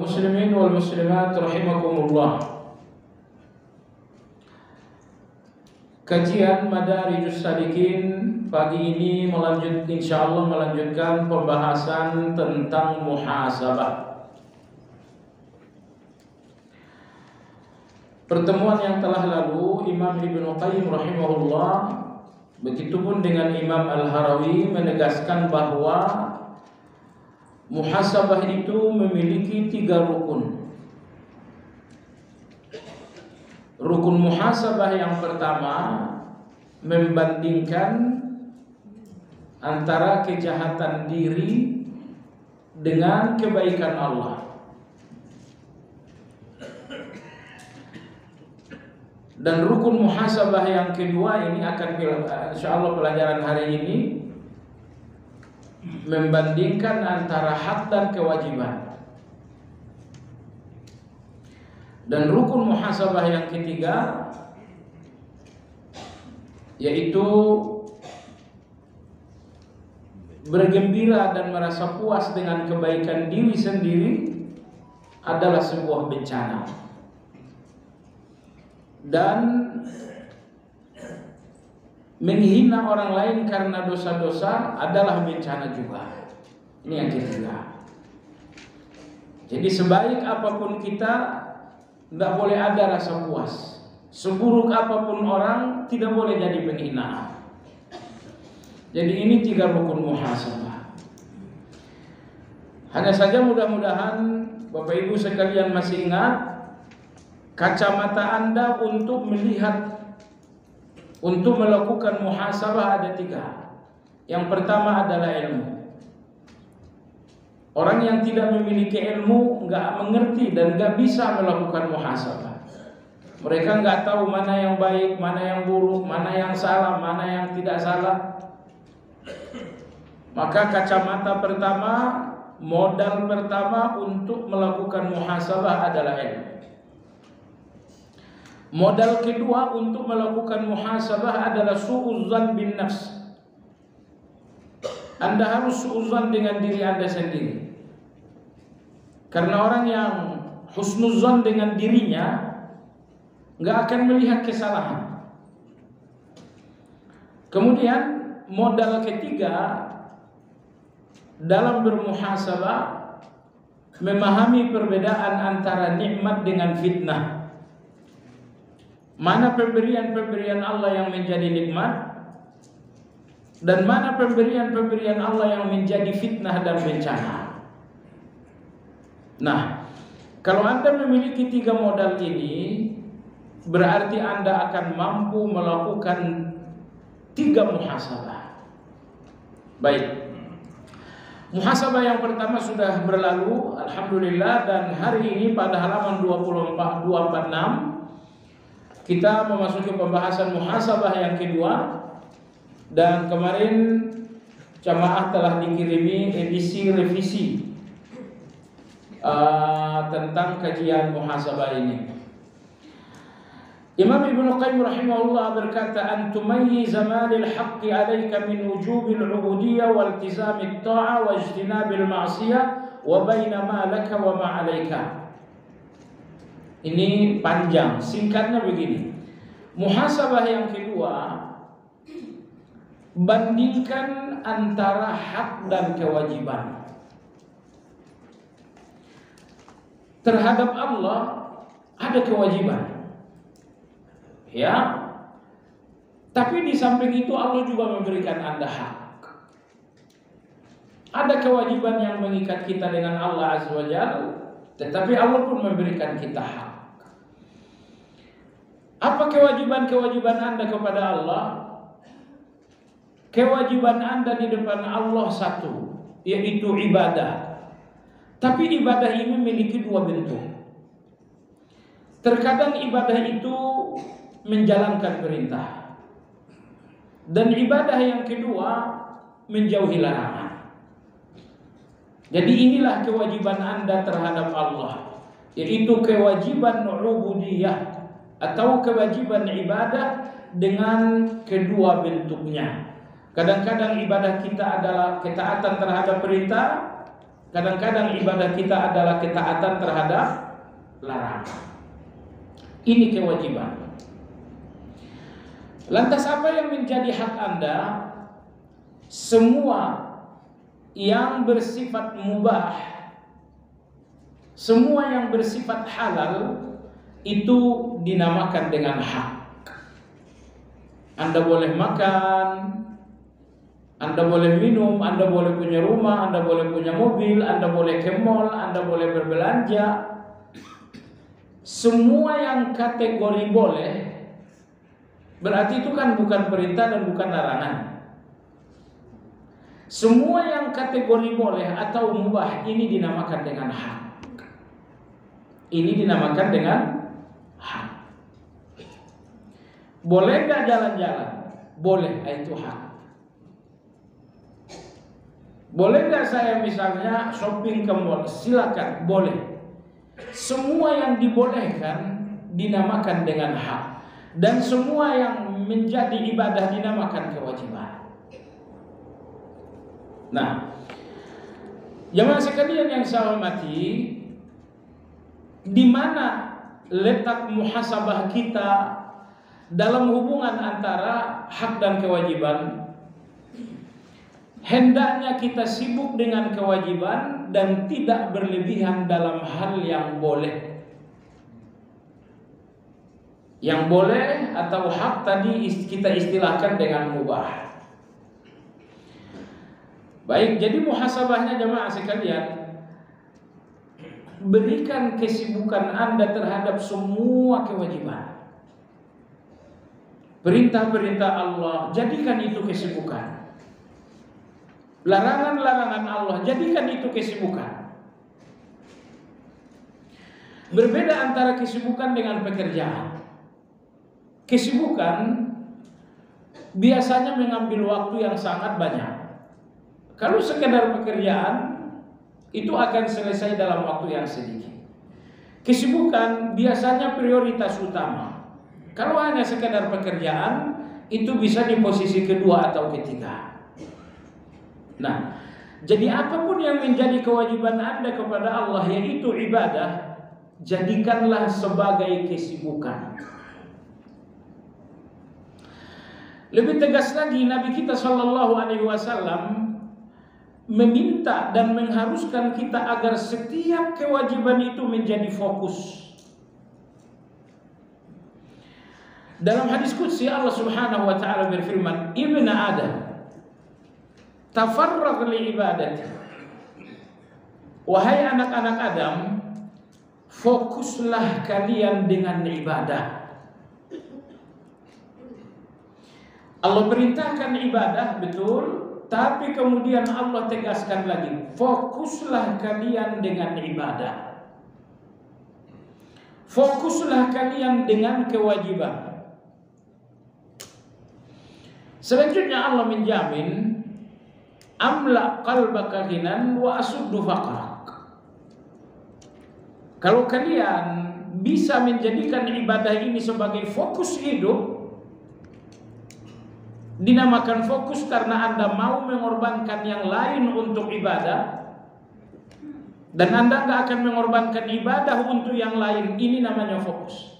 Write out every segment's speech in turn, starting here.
muslimin wal muslimat rahimakumullah. Kajian Madarijus Salikin pagi ini insyaallah melanjutkan pembahasan tentang muhasabah. Pertemuan yang telah lalu Imam Ibnu Qayyim rahimahullah, begitupun dengan Imam Al-Harawi, menegaskan bahwa muhasabah itu memiliki 3 rukun. Rukun muhasabah yang pertama membandingkan antara kejahatan diri dengan kebaikan Allah. Dan rukun muhasabah yang kedua ini akan insyaallah pelajaran hari ini membandingkan antara hak dan kewajiban. Dan rukun muhasabah yang ketiga yaitu bergembira dan merasa puas dengan kebaikan diri sendiri adalah sebuah bencana. Dan menghina orang lain karena dosa-dosa adalah bencana juga. Ini yang ketiga. Jadi sebaik apapun kita, tidak boleh ada rasa puas. Seburuk apapun orang, tidak boleh jadi penghinaan. Jadi ini 3 rukun muhasabah. Hanya saja mudah-mudahan Bapak Ibu sekalian masih ingat, kacamata Anda untuk melihat, untuk melakukan muhasabah ada 3. Yang pertama adalah ilmu. Orang yang tidak memiliki ilmu nggak mengerti dan nggak bisa melakukan muhasabah. Mereka nggak tahu mana yang baik, mana yang buruk, mana yang salah, mana yang tidak salah. Maka kacamata pertama, modal pertama untuk melakukan muhasabah adalah ilmu. Modal kedua untuk melakukan muhasabah adalah su'uzzan bin nafs. Anda harus su'uzzan dengan diri Anda sendiri. Karena orang yang husnuzzan dengan dirinya nggak akan melihat kesalahan. Kemudian modal ketiga dalam bermuhasabah, memahami perbedaan antara nikmat dengan fitnah. Mana pemberian-pemberian Allah yang menjadi nikmat dan mana pemberian-pemberian Allah yang menjadi fitnah dan bencana. Nah, kalau Anda memiliki 3 modal ini, berarti Anda akan mampu melakukan 3 muhasabah. Baik. Muhasabah yang pertama sudah berlalu, alhamdulillah, dan hari ini pada halaman 246 kita memasuki pembahasan muhasabah yang kedua. Dan kemarin jamaah telah dikirimi edisi revisi tentang kajian muhasabah ini. Imam Ibnu Qayyim rahimahullah berkata, an tumayyiza ma lil haqqi 'alaika min wujubil 'ubudiyyah wal iltizamit ta'ah wa ijtinabil ma'siyah wa baina ma laka wa ma 'alaika. Ini panjang, singkatnya begini. Muhasabah yang kedua, bandingkan antara hak dan kewajiban. Terhadap Allah ada kewajiban, ya. Tapi di samping itu Allah juga memberikan Anda hak. Ada kewajiban yang mengikat kita dengan Allah Azza wa Jalla, tetapi Allah pun memberikan kita hak. Apa kewajiban-kewajiban Anda kepada Allah? Kewajiban Anda di depan Allah satu, yaitu ibadah. Tapi ibadah ini memiliki 2 bentuk. Terkadang ibadah itu menjalankan perintah, dan ibadah yang kedua menjauhi larangan. Jadi inilah kewajiban Anda terhadap Allah, yaitu kewajiban ubudiyah atau kewajiban ibadah dengan kedua bentuknya. Kadang-kadang ibadah kita adalah ketaatan terhadap perintah, Kadang-kadang ibadah kita adalah ketaatan terhadap larangan. Ini kewajiban. Lantas apa yang menjadi hak Anda? Semua yang bersifat mubah, semua yang bersifat halal itu dinamakan dengan hak. Anda boleh makan, Anda boleh minum, Anda boleh punya rumah, Anda boleh punya mobil, Anda boleh ke mall, Anda boleh berbelanja. Semua yang kategori boleh, berarti itu kan bukan perintah dan bukan larangan. Semua yang kategori boleh atau mubah ini dinamakan dengan hak. Ini dinamakan dengan hak. Boleh nggak jalan-jalan? Boleh, itu hak. Boleh nggak saya misalnya shopping ke mall? Silakan, boleh. Semua yang dibolehkan dinamakan dengan hak. Dan semua yang menjadi ibadah dinamakan kewajiban. Nah, jemaah sekalian yang saya hormati, di mana letak muhasabah kita dalam hubungan antara hak dan kewajiban? Hendaknya kita sibuk dengan kewajiban dan tidak berlebihan dalam hal yang boleh. Yang boleh atau hak tadi kita istilahkan dengan mubah. Baik, jadi muhasabahnya jemaah sekalian, berikan kesibukan Anda terhadap semua kewajiban. Perintah-perintah Allah, jadikan itu kesibukan. Larangan-larangan Allah, jadikan itu kesibukan. Berbeda antara kesibukan dengan pekerjaan. Kesibukan biasanya mengambil waktu yang sangat banyak. Kalau sekedar pekerjaan, itu akan selesai dalam waktu yang sedikit. Kesibukan biasanya prioritas utama. Kalau hanya sekedar pekerjaan, itu bisa di posisi kedua atau ketiga. Nah, jadi apapun yang menjadi kewajiban Anda kepada Allah, yaitu ibadah, jadikanlah sebagai kesibukan. Lebih tegas lagi, Nabi kita SAW meminta dan mengharuskan kita agar setiap kewajiban itu menjadi fokus. Dalam hadis qudsi Allah Subhanahu wa taala berfirman, "Ibnu Adam, tafarragh li ibadati." Wahai anak-anak Adam, fokuslah kalian dengan ibadah. Allah perintahkan ibadah, betul, tapi kemudian Allah tegaskan lagi, fokuslah kalian dengan ibadah. Fokuslah kalian dengan kewajiban. Selanjutnya Allah menjamin, amla qalbaka ghinan wa asuddu faqrak. Kalau kalian bisa menjadikan ibadah ini sebagai fokus hidup, dinamakan fokus karena Anda mau mengorbankan yang lain untuk ibadah, dan Anda nggak akan mengorbankan ibadah untuk yang lain. Ini namanya fokus.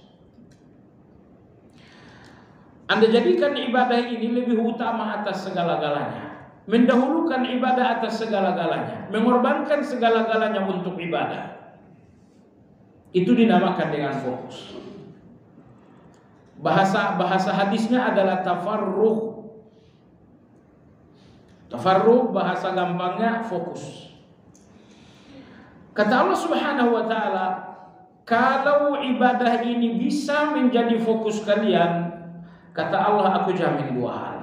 Anda jadikan ibadah ini lebih utama atas segala-galanya, mendahulukan ibadah atas segala-galanya, mengorbankan segala-galanya untuk ibadah. Itu dinamakan dengan fokus. Bahasa hadisnya adalah tafarruh. Tafarruh bahasa gampangnya fokus. Kata Allah Subhanahu wa taala, kalau ibadah ini bisa menjadi fokus kalian, kata Allah, aku jamin dua hal.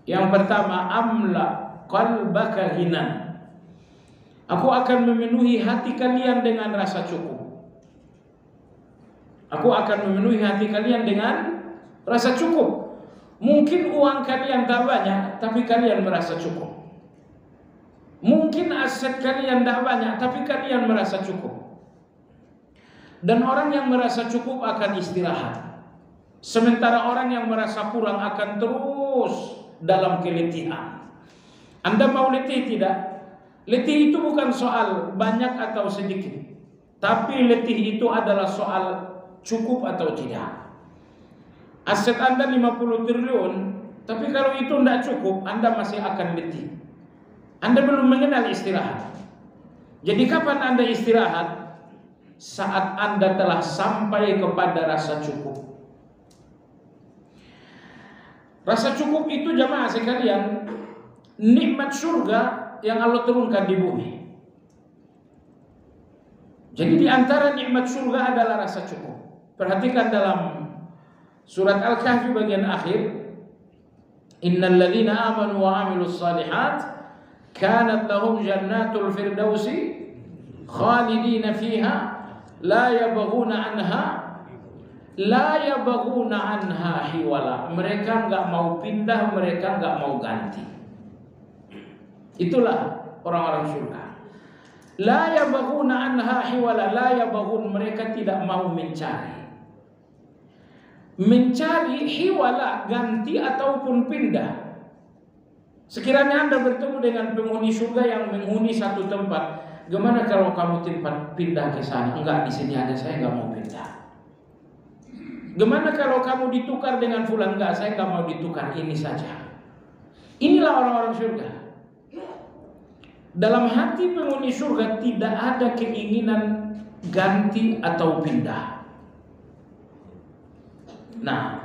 Yang pertama, amla qalbaka ghinan. Aku akan memenuhi hati kalian dengan rasa cukup. Aku akan memenuhi hati kalian dengan rasa cukup. Mungkin uang kalian tak banyak, tapi kalian merasa cukup. Mungkin aset kalian tak banyak, tapi kalian merasa cukup. Dan orang yang merasa cukup akan istirahat. Sementara orang yang merasa kurang akan terus dalam keletihan. Anda mau letih tidak? Letih itu bukan soal banyak atau sedikit, tapi letih itu adalah soal cukup atau tidak. Aset Anda 50 triliun, tapi kalau itu tidak cukup, Anda masih akan letih. Anda belum mengenal istirahat. Jadi kapan Anda istirahat? Saat Anda telah sampai kepada rasa cukup. Rasa cukup itu jamaah sekalian, nikmat surga yang Allah turunkan di bumi. Jadi di antara nikmat surga adalah rasa cukup. Perhatikan dalam surat Al-Kahfi bagian akhir, innal ladzina amanu wa 'amilus shalihat kanat lahum jannatul firdausi khalidina fiha la yabghuna anha hiwala. Mereka enggak mau pindah, mereka enggak mau ganti. Itulah orang-orang surga. La yabghuna anha hiwala, la yabghun, mereka tidak mau mencari hiwala, ganti ataupun pindah. Sekiranya Anda bertemu dengan penghuni surga yang menghuni satu tempat, gimana kalau kamu pindah ke sana? Enggak, di sini ada, saya enggak mau pindah. Gimana kalau kamu ditukar dengan fulan? Enggak, saya enggak mau ditukar, ini saja. Inilah orang-orang surga. Dalam hati penghuni surga tidak ada keinginan ganti atau pindah. Nah,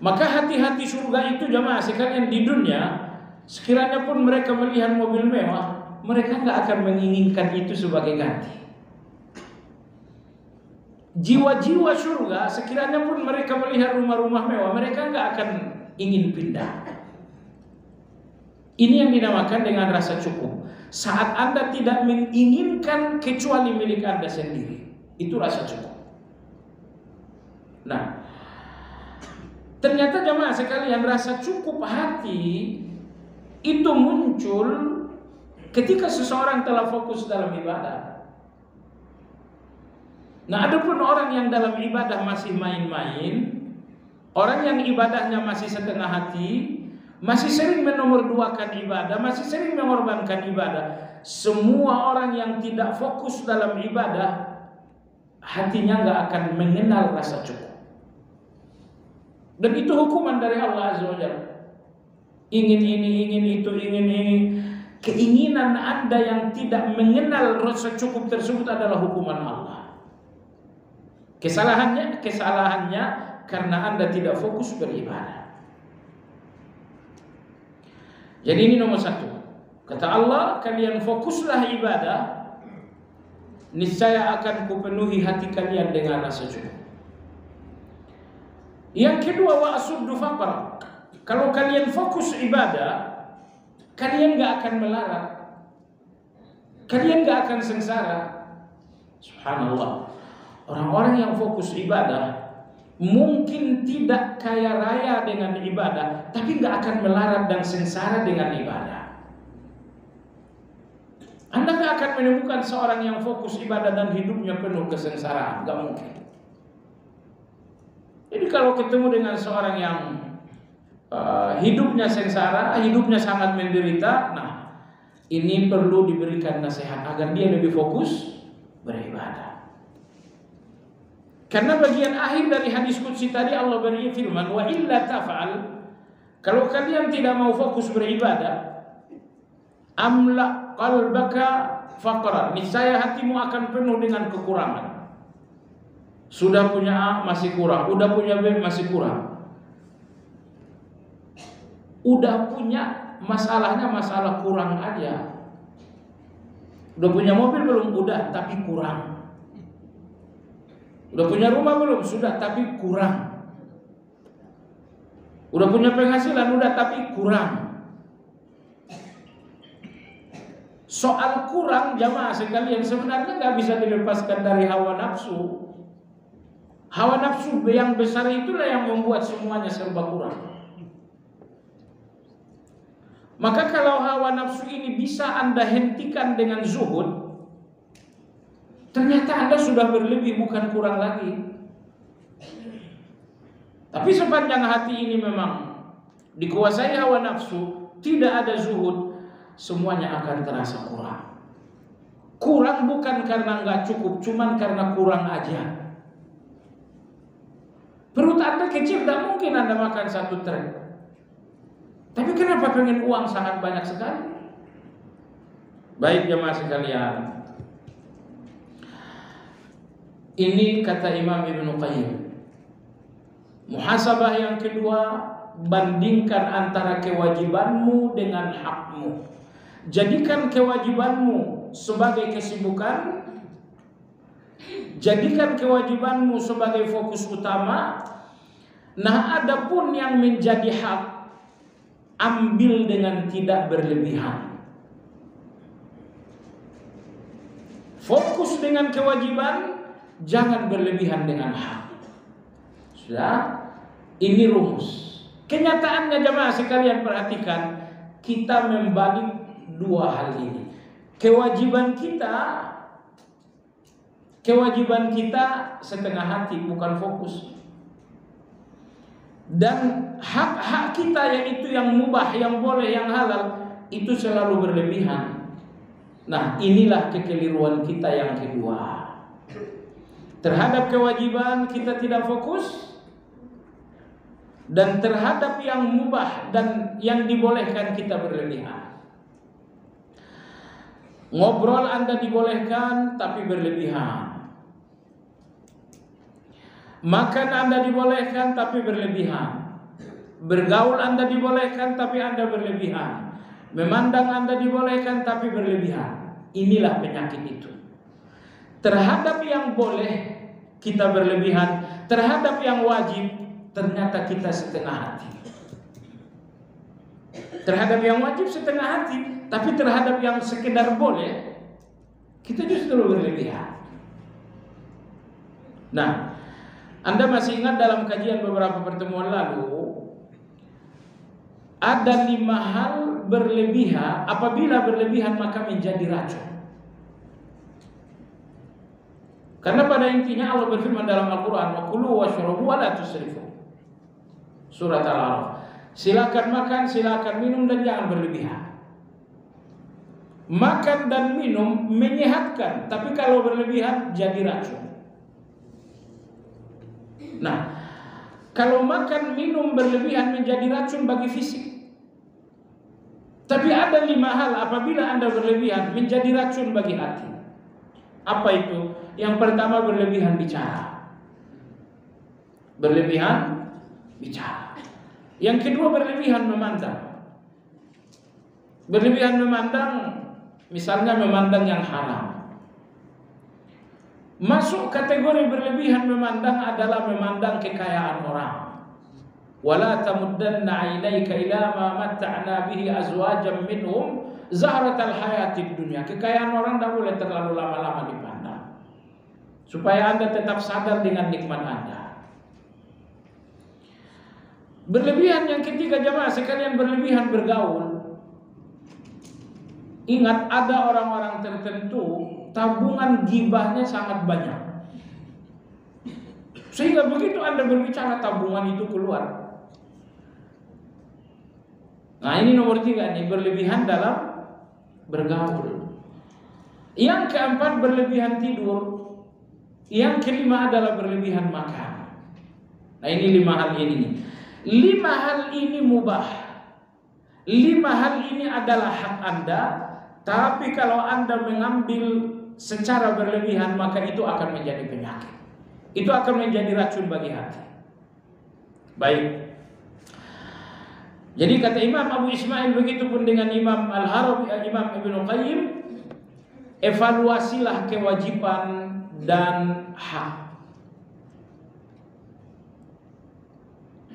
maka hati-hati surga itu jamaah sekalian di dunia, sekiranya pun mereka melihat mobil mewah, mereka enggak akan menginginkan itu sebagai ganti. Jiwa-jiwa surga, sekiranya pun mereka melihat rumah-rumah mewah, mereka enggak akan ingin pindah. Ini yang dinamakan dengan rasa cukup. Saat Anda tidak menginginkan kecuali milik Anda sendiri, itu rasa cukup. Nah, ternyata jamaah sekalian, rasa cukup hati itu muncul ketika seseorang telah fokus dalam ibadah. Nah, adapun orang yang dalam ibadah masih main-main, orang yang ibadahnya masih setengah hati, masih sering menomorduakan ibadah, masih sering mengorbankan ibadah, semua orang yang tidak fokus dalam ibadah, hatinya nggak akan mengenal rasa cukup. Dan itu hukuman dari Allah Azza wa Jalla. Ingin ini, ingin itu, ingin ini. Keinginan Anda yang tidak mengenal rasa cukup tersebut adalah hukuman Allah. Kesalahannya karena Anda tidak fokus beribadah. Jadi ini nomor satu. Kata Allah, kalian fokuslah ibadah, niscaya akan kupenuhi hati kalian dengan rasa cukup. Yang kedua, wa asuddu faqra. Kalau kalian fokus ibadah, kalian gak akan melarat, kalian gak akan sengsara. Subhanallah. Orang-orang yang fokus ibadah mungkin tidak kaya raya dengan ibadah, tapi gak akan melarat dan sengsara dengan ibadah. Anda gak akan menemukan seorang yang fokus ibadah dan hidupnya penuh kesengsaraan, gak mungkin. Jadi kalau ketemu dengan seorang yang hidupnya sengsara, hidupnya sangat menderita, nah ini perlu diberikan nasihat agar dia lebih fokus beribadah. Karena bagian akhir dari hadis qudsi tadi Allah berfirman, wa illa taf'al, kalau kalian tidak mau fokus beribadah, amla qalbaka faqran, niscaya hatimu akan penuh dengan kekurangan. Sudah punya A masih kurang, udah punya B masih kurang. Udah punya, masalahnya masalah kurang aja. Udah punya mobil belum? Udah, tapi kurang. Udah punya rumah belum? Sudah, tapi kurang. Udah punya penghasilan? Udah, tapi kurang. Soal kurang jamaah sekalian sebenarnya gak bisa dilepaskan dari hawa nafsu. Hawa nafsu yang besar itulah yang membuat semuanya serba kurang. Maka kalau hawa nafsu ini bisa Anda hentikan dengan zuhud, ternyata Anda sudah berlebih, bukan kurang lagi. Tapi sepanjang hati ini memang dikuasai hawa nafsu, tidak ada zuhud, semuanya akan terasa kurang. Kurang bukan karena nggak cukup, cuman karena kurang aja. Perut Anda kecil, tidak mungkin Anda makan 1 trek. Tapi kenapa pengen uang sangat banyak sekali? Baik jemaah sekalian, ini kata Imam Ibnu Qayyim. Muhasabah yang kedua, bandingkan antara kewajibanmu dengan hakmu. Jadikan kewajibanmu sebagai kesibukan, jadikan kewajibanmu sebagai fokus utama. Nah, adapun yang menjadi hak, ambil dengan tidak berlebihan. Fokus dengan kewajiban, jangan berlebihan dengan hak. Sudah, ini rumus. Kenyataannya jemaah sekalian perhatikan, kita membalik 2 hal ini. Kewajiban kita setengah hati, bukan fokus. Dan hak-hak kita yang itu yang mubah, yang boleh, yang halal, itu selalu berlebihan. Nah, inilah kekeliruan kita yang kedua. Terhadap kewajiban kita tidak fokus, dan terhadap yang mubah dan yang dibolehkan kita berlebihan. Ngobrol Anda dibolehkan tapi berlebihan. Makan Anda dibolehkan tapi berlebihan. Bergaul Anda dibolehkan tapi Anda berlebihan. Memandang Anda dibolehkan tapi berlebihan. Inilah penyakit itu. Terhadap yang boleh kita berlebihan, terhadap yang wajib ternyata kita setengah hati. Terhadap yang wajib setengah hati, tapi terhadap yang sekedar boleh kita justru berlebihan. Nah, Anda masih ingat dalam kajian beberapa pertemuan lalu, ada 5 hal berlebihan. Apabila berlebihan maka menjadi racun. Karena pada intinya Allah berfirman dalam Al-Quran, wa kulu washrabu wa la tusrifu. Surat Al-A'raf. Silakan makan, silakan minum, dan jangan berlebihan. Makan dan minum menyehatkan, tapi kalau berlebihan jadi racun. Nah, kalau makan minum berlebihan menjadi racun bagi fisik. Tapi ada 5 hal apabila Anda berlebihan menjadi racun bagi hati. Apa itu? Yang pertama, berlebihan bicara. Berlebihan bicara. Yang kedua, berlebihan memandang. Berlebihan memandang, misalnya memandang yang haram. Masuk kategori berlebihan memandang adalah memandang kekayaan orang. Wala tamuddanna 'ainaika ila ma matta'na bihi azwajan minhum zahratal hayatid dunya. Kekayaan orang tidak boleh terlalu lama-lama dipandang, supaya Anda tetap sadar dengan nikmat Anda. Berlebihan yang ketiga jemaah sekalian, berlebihan bergaul. Ingat, ada orang-orang tertentu tabungan gibahnya sangat banyak, sehingga begitu Anda berbicara tabungan itu keluar. Nah, ini nomor 3 nih, berlebihan dalam bergaul. Yang keempat, berlebihan tidur. Yang kelima adalah berlebihan makan. Nah, ini 5 hal ini nih. 5 hal ini mubah. 5 hal ini adalah hak Anda. Tapi kalau Anda mengambil secara berlebihan, maka itu akan menjadi penyakit. Itu akan menjadi racun bagi hati. Baik. Jadi kata Imam Abu Ismail, begitupun dengan Imam Al-Harawi, Imam Ibnu Qayyim, evaluasilah kewajiban dan hak.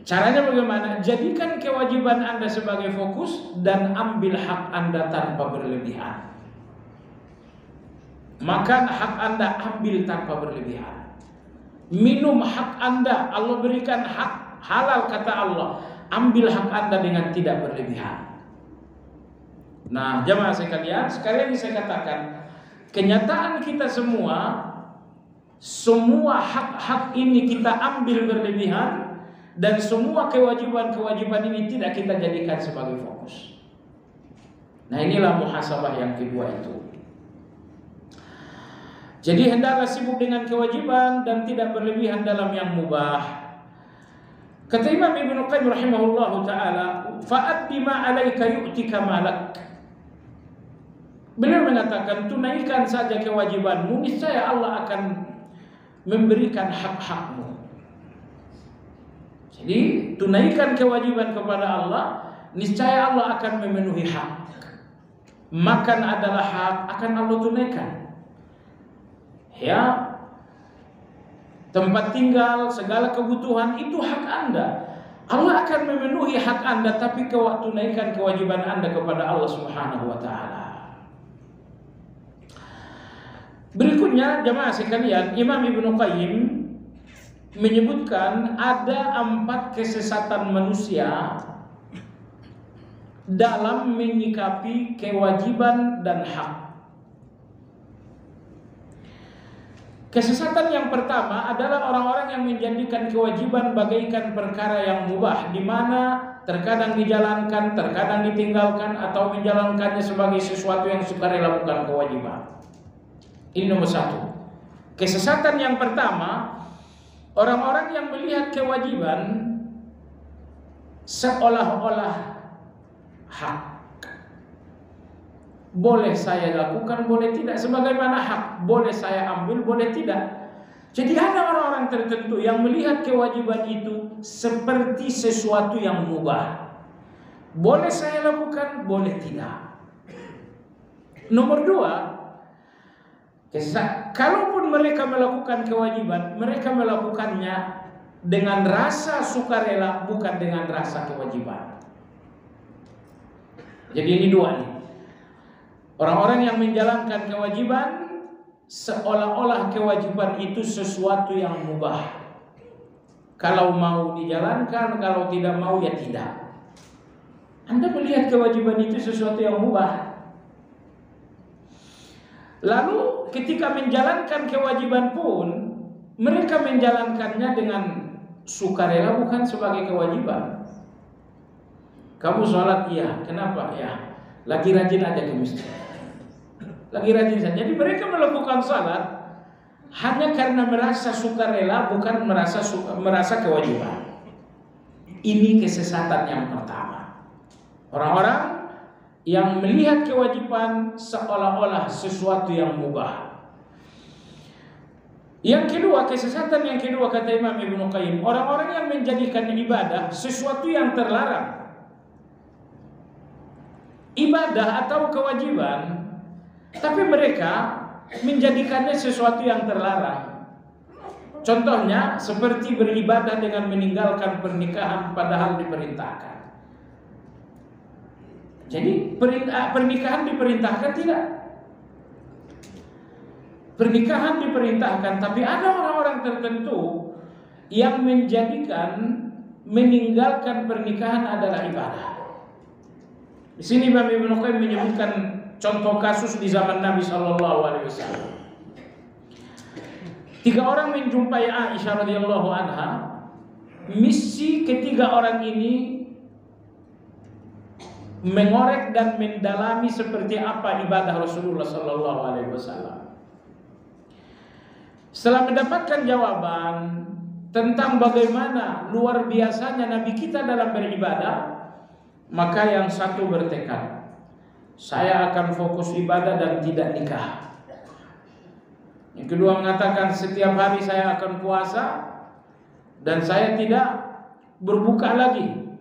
Caranya bagaimana? Jadikan kewajiban Anda sebagai fokus dan ambil hak Anda tanpa berlebihan. Makan hak Anda, ambil tanpa berlebihan. Minum hak Anda, Allah berikan hak halal kata Allah, ambil hak Anda dengan tidak berlebihan. Nah, jemaah sekalian, sekali lagi saya katakan, kenyataan kita semua hak-hak ini kita ambil berlebihan. Dan semua kewajiban-kewajiban ini tidak kita jadikan sebagai fokus. Nah, inilah muhasabah yang kedua itu. Jadi hendaklah sibuk dengan kewajiban dan tidak berlebihan dalam yang mubah. Kata Imam Ibnu Qayyim rahimahullahu taala, fa'addi ma 'alaika yu'tika malak. Beliau mengatakan, tunaikan saja kewajibanmu, niscaya Allah akan memberikan hak-hakmu. Jadi tunaikan kewajiban kepada Allah, niscaya Allah akan memenuhi hak. Makan adalah hak, akan Allah tunaikan. Ya, tempat tinggal, segala kebutuhan itu hak Anda. Allah akan memenuhi hak Anda, tapi tunaikan kewajiban Anda kepada Allah Subhanahu wa taala. Berikutnya jamaah sekalian, Imam Ibnu Qayyim menyebutkan ada 4 kesesatan manusia dalam menyikapi kewajiban dan hak. Kesesatan yang pertama adalah orang-orang yang menjadikan kewajiban bagaikan perkara yang mubah, di mana terkadang dijalankan, terkadang ditinggalkan, atau menjalankannya sebagai sesuatu yang sukarela bukan kewajiban. Ini nomor 1. Kesesatan yang pertama, orang-orang yang melihat kewajiban seolah-olah hak. Boleh saya lakukan, boleh tidak. Sebagaimana hak, boleh saya ambil, boleh tidak. Jadi ada orang-orang tertentu yang melihat kewajiban itu seperti sesuatu yang mubah. Boleh saya lakukan, boleh tidak. Nomor 2, kalaupun mereka melakukan kewajiban, mereka melakukannya dengan rasa sukarela, bukan dengan rasa kewajiban. Jadi ini 2 nih. Orang-orang yang menjalankan kewajiban seolah-olah kewajiban itu sesuatu yang mubah. Kalau mau dijalankan, kalau tidak mau ya tidak. Anda melihat kewajiban itu sesuatu yang mubah. Lalu ketika menjalankan kewajiban pun, mereka menjalankannya dengan sukarela, bukan sebagai kewajiban. Kamu sholat, iya. Kenapa? Ya, lagi rajin aja ke masjid. Lagi rajin saja. Jadi mereka melakukan salat hanya karena merasa sukarela, bukan merasa kewajiban. Ini kesesatan yang pertama. Orang-orang yang melihat kewajiban seolah-olah sesuatu yang mubah. Yang kedua, kesesatan yang kedua kata Imam Ibnu Qayyim, orang-orang yang menjadikan ibadah sesuatu yang terlarang. Ibadah atau kewajiban, tapi mereka menjadikannya sesuatu yang terlarang. Contohnya seperti beribadah dengan meninggalkan pernikahan padahal diperintahkan. Jadi pernikahan diperintahkan tidak? Pernikahan diperintahkan, tapi ada orang-orang tertentu yang menjadikan meninggalkan pernikahan adalah ibadah. Di sini Imam Ibnu Qayyim menyebutkan contoh kasus di zaman Nabi SAW. 3 orang menjumpai Aisyah radhiyallahu anha. Misi ketiga orang ini mengorek dan mendalami seperti apa ibadah Rasulullah SAW. Setelah mendapatkan jawaban tentang bagaimana luar biasanya Nabi kita dalam beribadah, maka yang satu bertekad, saya akan fokus ibadah dan tidak nikah. Yang kedua mengatakan, setiap hari saya akan puasa dan saya tidak berbuka lagi.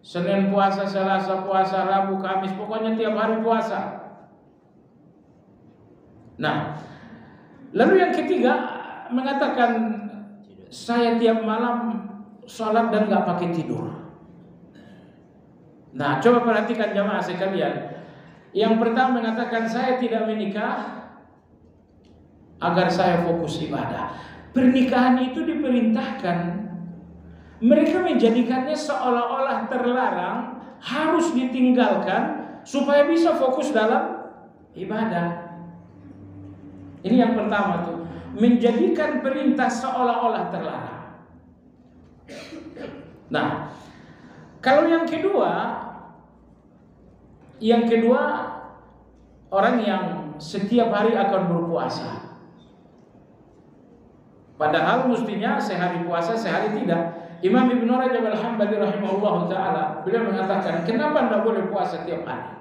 Senin puasa, Selasa puasa, Rabu, Kamis, pokoknya tiap hari puasa. Nah, lalu yang ketiga mengatakan, saya tiap malam sholat dan gak pakai tidur. Nah, coba perhatikan jamaah sekalian. Yang pertama mengatakan, saya tidak menikah agar saya fokus ibadah. Pernikahan itu diperintahkan. Mereka menjadikannya seolah-olah terlarang, harus ditinggalkan supaya bisa fokus dalam ibadah. Ini yang pertama tuh, menjadikan perintah seolah-olah terlarang. Nah, kalau yang kedua, Yang kedua, orang yang setiap hari akan berpuasa. Padahal mestinya sehari puasa, sehari tidak. Imam Ibnu Rajab Al-Hambali rahimahullah ta'ala, beliau mengatakan, kenapa tidak boleh puasa tiap hari?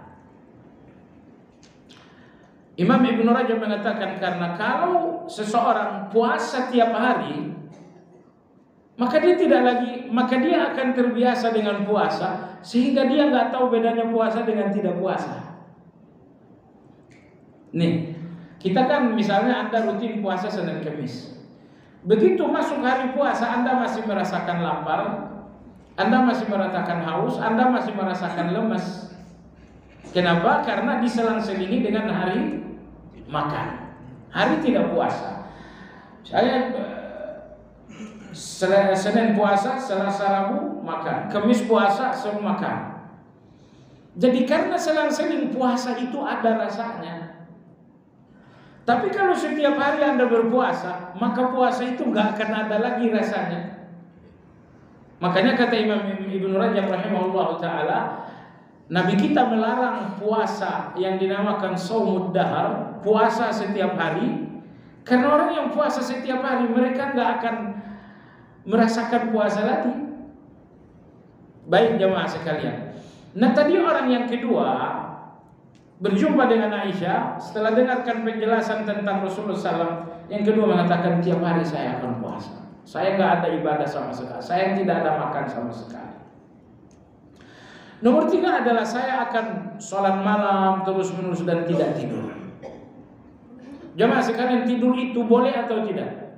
Imam Ibnu Rajab mengatakan, karena kalau seseorang puasa tiap hari, maka dia akan terbiasa dengan puasa, sehingga dia nggak tahu bedanya puasa dengan tidak puasa. Nih, kita kan misalnya Anda rutin puasa Senin Kamis. Begitu masuk hari puasa, Anda masih merasakan lapar, Anda masih merasakan haus, Anda masih merasakan lemas. Kenapa? Karena diselang-selingi dengan hari makan, hari tidak puasa. Saya Senin puasa, Selasa Rabu makan, Kamis puasa semua makan. Jadi karena selang-seling puasa itu ada rasanya. Tapi kalau setiap hari Anda berpuasa, maka puasa itu nggak akan ada lagi rasanya. Makanya kata Imam Ibnu Rajab rahimahullah ta'ala, Nabi kita melarang puasa yang dinamakan shaumud dahar, puasa setiap hari. Karena orang yang puasa setiap hari, mereka nggak akan merasakan puasa lagi. Baik jamaah sekalian. Nah tadi orang yang kedua berjumpa dengan Aisyah, setelah dengarkan penjelasan tentang Rasulullah SAW, yang kedua mengatakan, tiap hari saya akan puasa. Saya nggak ada ibadah sama sekali, saya tidak ada makan sama sekali. Nomor 3 adalah saya akan sholat malam terus menerus dan tidak tidur. Jamaah sekalian, tidur itu boleh atau tidak?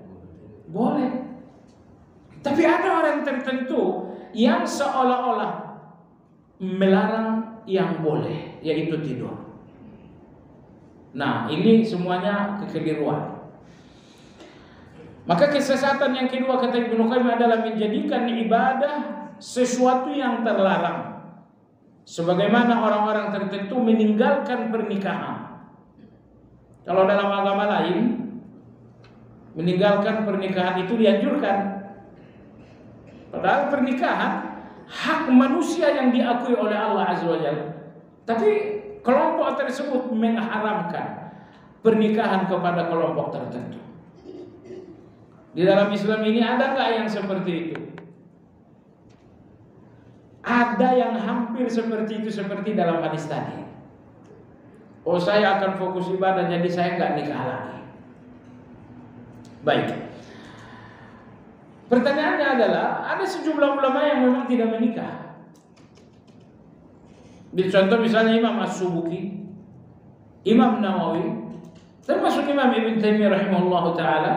Boleh. Tapi ada orang tertentu yang seolah-olah melarang yang boleh, yaitu tidur. Nah, ini semuanya kekeliruan. Maka kesesatan yang kedua kata Ibnu Qayyim adalah menjadikan ibadah sesuatu yang terlarang. Sebagaimana orang-orang tertentu meninggalkan pernikahan. Kalau dalam agama lain, meninggalkan pernikahan itu dianjurkan. Padahal pernikahan hak manusia yang diakui oleh Allah Azza wa Jalla. Tapi kelompok tersebut mengharamkan pernikahan kepada kelompok tertentu. Di dalam Islam ini ada nggak yang seperti itu? Ada yang hampir seperti itu, seperti dalam hadis tadi. Oh, saya akan fokus ibadah, jadi saya nggak nikah lagi. Baik. Pertanyaannya adalah, ada sejumlah ulama yang memang tidak menikah. Contoh misalnya Imam As-Subuki, Imam Nawawi, termasuk Imam Ibn Taimiyah rahimahullah ta'ala.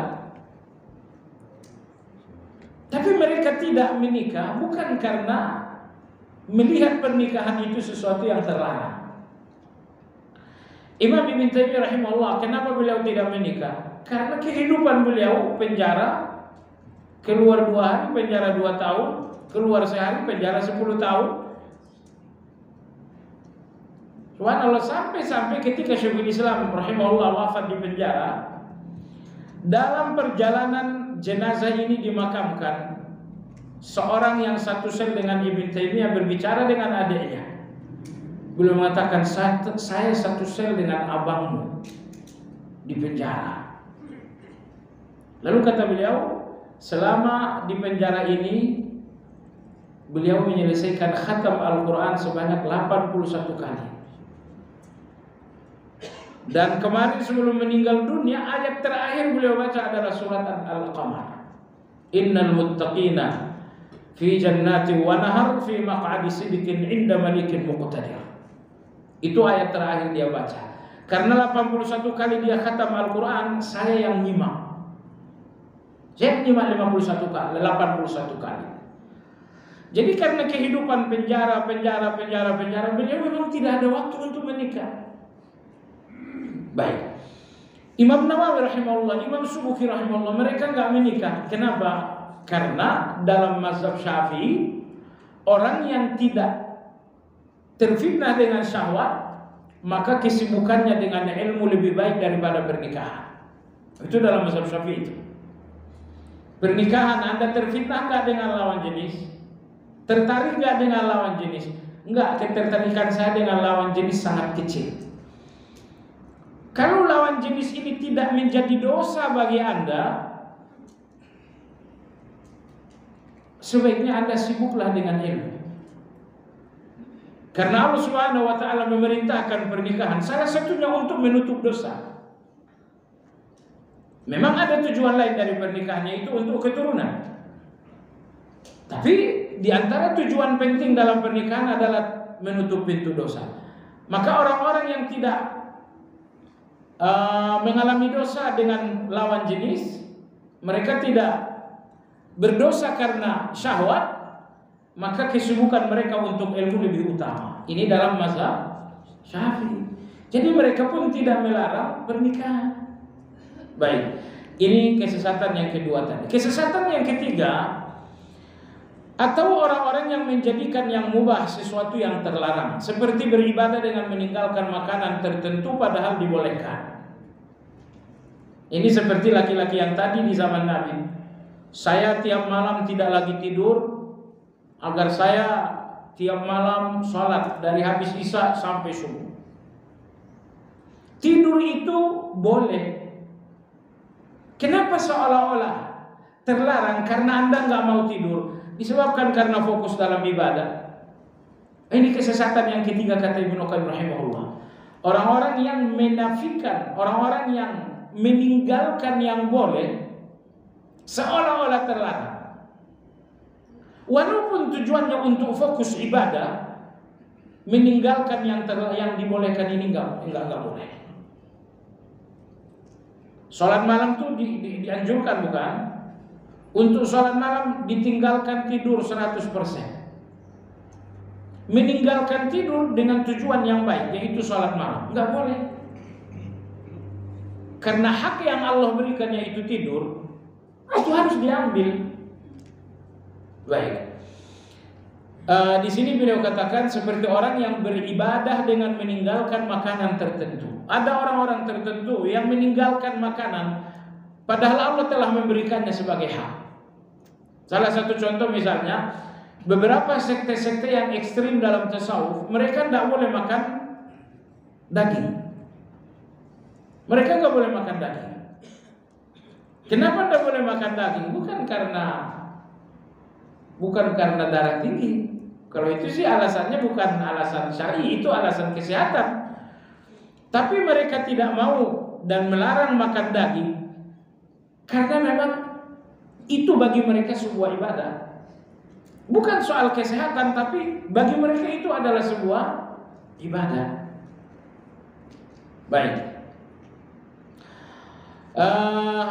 Tapi mereka tidak menikah bukan karena melihat pernikahan itu sesuatu yang terlarang. Imam Ibn Taimiyah rahimahullah, kenapa beliau tidak menikah? Karena kehidupan beliau penjara, keluar 2 hari penjara 2 tahun, keluar sehari penjara 10 tahun. Subhanallah, sampai ketika Syekhul Islam rahimahullah wafat di penjara, dalam perjalanan jenazah ini dimakamkan, seorang yang satu sel dengan Ibn Taimiyah berbicara dengan adiknya. Beliau mengatakan, saya satu sel dengan abangmu di penjara. Lalu kata beliau, selama di penjara ini beliau menyelesaikan khatam Al-Quran sebanyak 81 kali. Dan kemarin sebelum meninggal dunia, ayat terakhir beliau baca adalah surat Al-Qamar. Innal muttaqina fi jannati wa nahar fi maq'adi sidqin 'inda malikin muqtadir. Itu ayat terakhir dia baca. Karena 81 kali dia khatam Al-Quran, saya yang nyimak. Saya nyimak 81 kali. Jadi karena kehidupan penjara, beliau memang tidak ada waktu untuk menikah. Baik. Imam Nawawi rahimahullah, Imam Subuki rahimahullah, mereka enggak menikah. Kenapa? Karena dalam mazhab Syafi'i, orang yang tidak terfitnah dengan syahwat, maka kesibukannya dengan ilmu lebih baik daripada pernikahan. Itu dalam mazhab Syafi'i itu. Pernikahan Anda terfitnah enggak dengan lawan jenis? Tertarik enggak dengan lawan jenis? Enggak, ketertarikan saya dengan lawan jenis sangat kecil. Kalau lawan jenis ini tidak menjadi dosa bagi Anda, sebaiknya Anda sibuklah dengan ilmu. Karena Allah Subhanahu wa taala memerintahkan pernikahan salah satunya untuk menutup dosa. Memang ada tujuan lain dari pernikahannya, itu untuk keturunan. Tapi di antara tujuan penting dalam pernikahan adalah menutup pintu dosa. Maka orang-orang yang tidak mengalami dosa dengan lawan jenis, mereka tidak berdosa karena syahwat, maka kesibukan mereka untuk ilmu lebih utama. Ini dalam mazhab Syafi'i. Jadi mereka pun tidak melarang pernikahan. Baik, ini kesesatan yang kedua tadi. Kesesatan yang ketiga, atau orang-orang yang menjadikan yang mubah sesuatu yang terlarang, seperti beribadah dengan meninggalkan makanan tertentu padahal dibolehkan. Ini seperti laki-laki yang tadi di zaman Nabi. Saya tiap malam tidak lagi tidur agar saya tiap malam sholat dari habis isya sampai subuh. Tidur itu boleh. Kenapa seolah-olah terlarang? Karena Anda nggak mau tidur, disebabkan karena fokus dalam ibadah. Ini kesesatan yang ketiga kata Ibnu Qayyim rahimahullah. Orang-orang yang menafikan, orang-orang yang meninggalkan yang boleh seolah-olah terlarang. Walaupun tujuannya untuk fokus ibadah, meninggalkan yang dibolehkan ini enggak boleh. Sholat malam tuh dianjurkan bukan? Untuk sholat malam ditinggalkan tidur 100%. Meninggalkan tidur dengan tujuan yang baik, yaitu sholat malam, enggak boleh. Karena hak yang Allah berikannya itu tidur, itu harus diambil. Baik. Di sini beliau katakan seperti orang yang beribadah dengan meninggalkan makanan tertentu. Ada orang-orang tertentu yang meninggalkan makanan padahal Allah telah memberikannya sebagai hak. Salah satu contoh misalnya, beberapa sekte-sekte yang ekstrim dalam tasawuf, mereka tidak boleh makan daging. Mereka nggak boleh makan daging. Kenapa tidak boleh makan daging? Bukan karena darah tinggi. Kalau itu sih alasannya bukan alasan syar'i, itu alasan kesehatan. Tapi mereka tidak mau dan melarang makan daging karena memang itu bagi mereka sebuah ibadah. Bukan soal kesehatan, tapi bagi mereka itu adalah sebuah ibadah. Baik.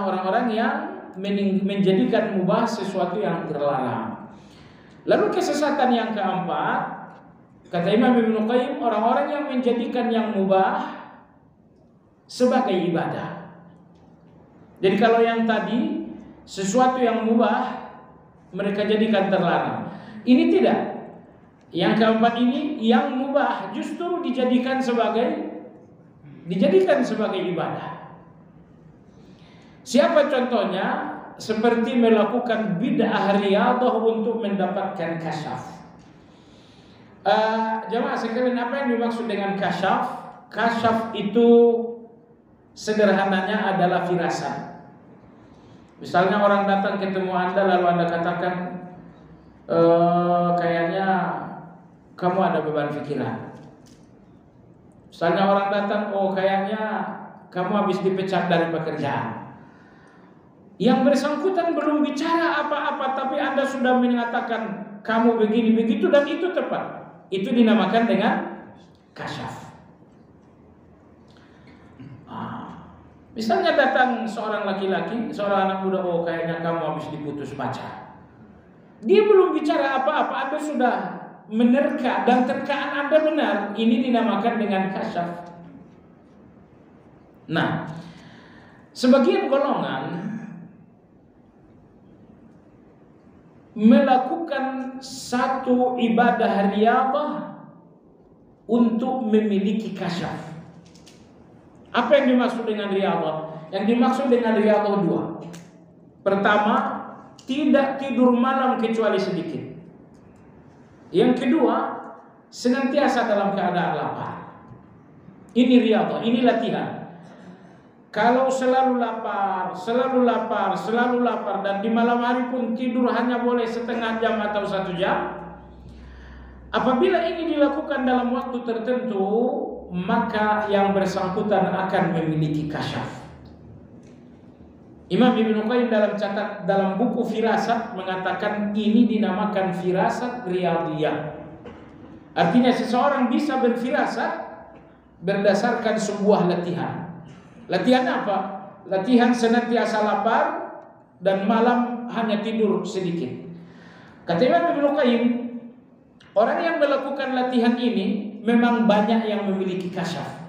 Orang-orang yang menjadikan mubah sesuatu yang terlarang. Lalu kesesatan yang keempat, kata Imam Ibnu Qayyim, orang-orang yang menjadikan yang mubah sebagai ibadah. Jadi kalau yang tadi sesuatu yang mubah mereka jadikan terlarang, ini tidak. Yang keempat ini yang mubah justru dijadikan sebagai ibadah. Siapa contohnya? Seperti melakukan bid'ah riyadhah untuk mendapatkan kasyaf. Jamaah sekalian, apa yang dimaksud dengan kasyaf? Kasyaf itu sederhananya adalah firasat. Misalnya orang datang ketemu Anda lalu Anda katakan, kayaknya kamu ada beban pikiran. Misalnya orang datang, oh kayaknya kamu habis dipecat dari pekerjaan. Yang bersangkutan belum bicara apa-apa, tapi Anda sudah mengatakan kamu begini begitu dan itu tepat. Itu dinamakan dengan kasyaf. Misalnya datang seorang laki-laki, seorang anak muda, oh kayaknya kamu habis diputus pacar. Dia belum bicara apa-apa, Anda sudah menerka dan terkaan Anda benar. Ini dinamakan dengan kasyaf. Nah, sebagian golongan melakukan satu ibadah riyadhah untuk memiliki kasyaf. Apa yang dimaksud dengan riyadhah? Yang dimaksud dengan riyadhah dua. Pertama, tidak tidur malam kecuali sedikit. Yang kedua, senantiasa dalam keadaan lapar. Ini riyadhah, ini latihan. Kalau selalu lapar, selalu lapar, selalu lapar, dan di malam hari pun tidur hanya boleh setengah jam atau 1 jam, apabila ini dilakukan dalam waktu tertentu, maka yang bersangkutan akan memiliki kasyaf. Imam Ibnu Qayyim dalam buku Firasat mengatakan ini dinamakan firasat riyadhiyah. Artinya seseorang bisa berfirasat berdasarkan sebuah latihan. Latihan apa? Latihan senantiasa lapar dan malam hanya tidur sedikit. Kata Imam Ibnu Qayyim, orang yang melakukan latihan ini memang banyak yang memiliki kasyaf.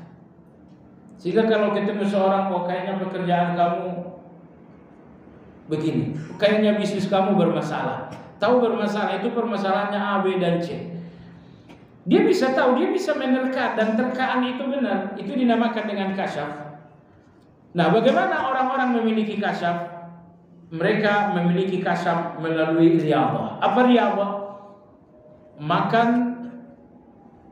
Sehingga kalau ketemu seorang, oh kayaknya pekerjaan kamu begini, kayaknya bisnis kamu bermasalah. Tahu bermasalah itu permasalahannya A, B, dan C. Dia bisa tahu, dia bisa menerka, dan terkaan itu benar. Itu dinamakan dengan kasyaf. Nah, bagaimana orang-orang memiliki kasyaf? Mereka memiliki kasyaf melalui riyadhah. Apa riyadhah? Makan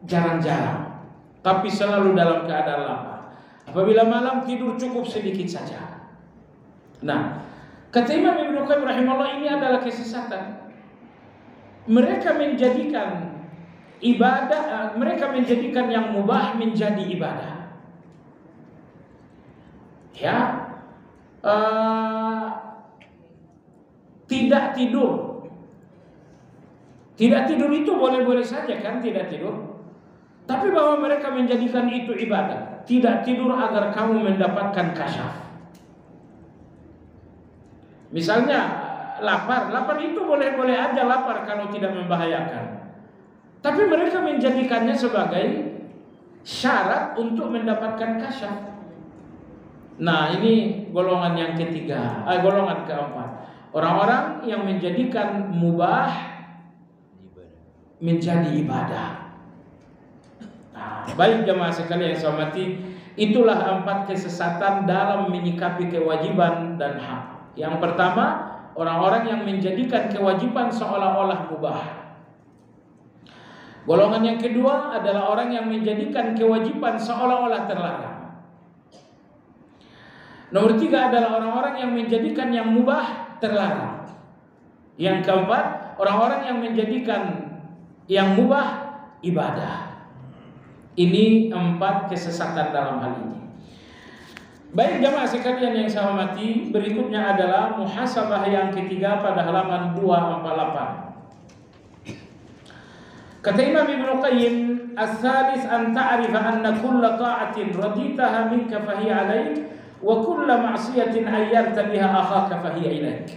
jarang-jarang, tapi selalu dalam keadaan lapar. Apabila malam tidur cukup sedikit saja. Nah, kata Imam Ibnu Qayyim rahimahullah, ini adalah kesesatan. Mereka menjadikan ibadah, mereka menjadikan yang mubah menjadi ibadah. Ya, tidak tidur. Tidak tidur itu boleh-boleh saja kan, tidak tidur. Tapi bahwa mereka menjadikan itu ibadah. Tidak tidur agar kamu mendapatkan kasyaf. Misalnya lapar itu boleh-boleh aja lapar kalau tidak membahayakan. Tapi mereka menjadikannya sebagai syarat untuk mendapatkan kasyaf. Nah, ini golongan yang ketiga, golongan keempat. Orang-orang yang menjadikan mubah menjadi ibadah. Nah, baik jemaah sekalian yang saya hormati, itulah 4 kesesatan dalam menyikapi kewajiban dan hak. Yang pertama, orang-orang yang menjadikan kewajiban seolah-olah mubah. Golongan yang kedua adalah orang yang menjadikan kewajiban seolah-olah terlarang. Nomor 3 adalah orang-orang yang menjadikan yang mubah terlarang. Yang keempat, orang-orang yang menjadikan yang mubah ibadah. Ini 4 kesesatan dalam hal ini. Baik jamaah sekalian yang saya hormati, berikutnya adalah muhasabah yang ketiga pada halaman 248. Kata Imam Ibnu Qayyim, "As-salis an ta'rifa anna kulla ta'atin raditaha minka fahiya 'alaik wa kulla ma'siyatin ayyarta biha akhaka fahiya ilaik."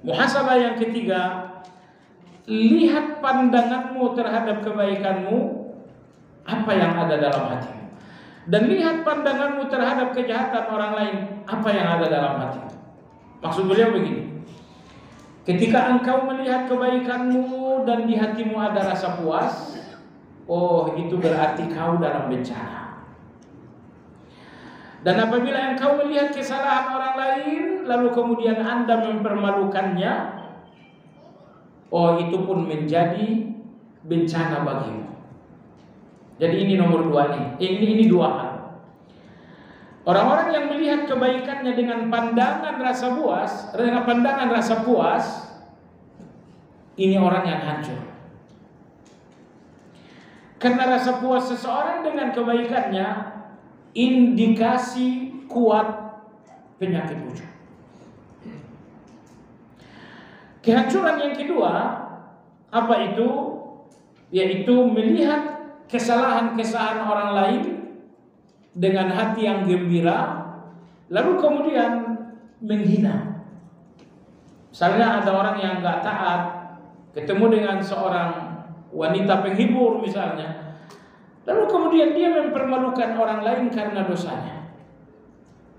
Muhasabah yang ketiga, lihat pandanganmu terhadap kebaikanmu, apa yang ada dalam hatimu, dan lihat pandanganmu terhadap kejahatan orang lain, apa yang ada dalam hatimu. Maksud beliau begini, ketika engkau melihat kebaikanmu dan di hatimu ada rasa puas, oh itu berarti kau dalam bencana. Dan apabila engkau melihat kesalahan orang lain lalu kemudian Anda mempermalukannya, oh itu pun menjadi bencana bagimu. Jadi ini nomor 2 nih. Ini 2 hal. Orang-orang yang melihat kebaikannya dengan pandangan rasa puas, ini orang yang hancur. Karena rasa puas seseorang dengan kebaikannya indikasi kuat penyakit wujud. Kehancuran yang kedua, apa itu? Yaitu melihat kesalahan-kesalahan orang lain dengan hati yang gembira, lalu kemudian menghina. Misalnya ada orang yang gak taat, ketemu dengan seorang wanita penghibur misalnya, lalu kemudian dia mempermalukan orang lain karena dosanya.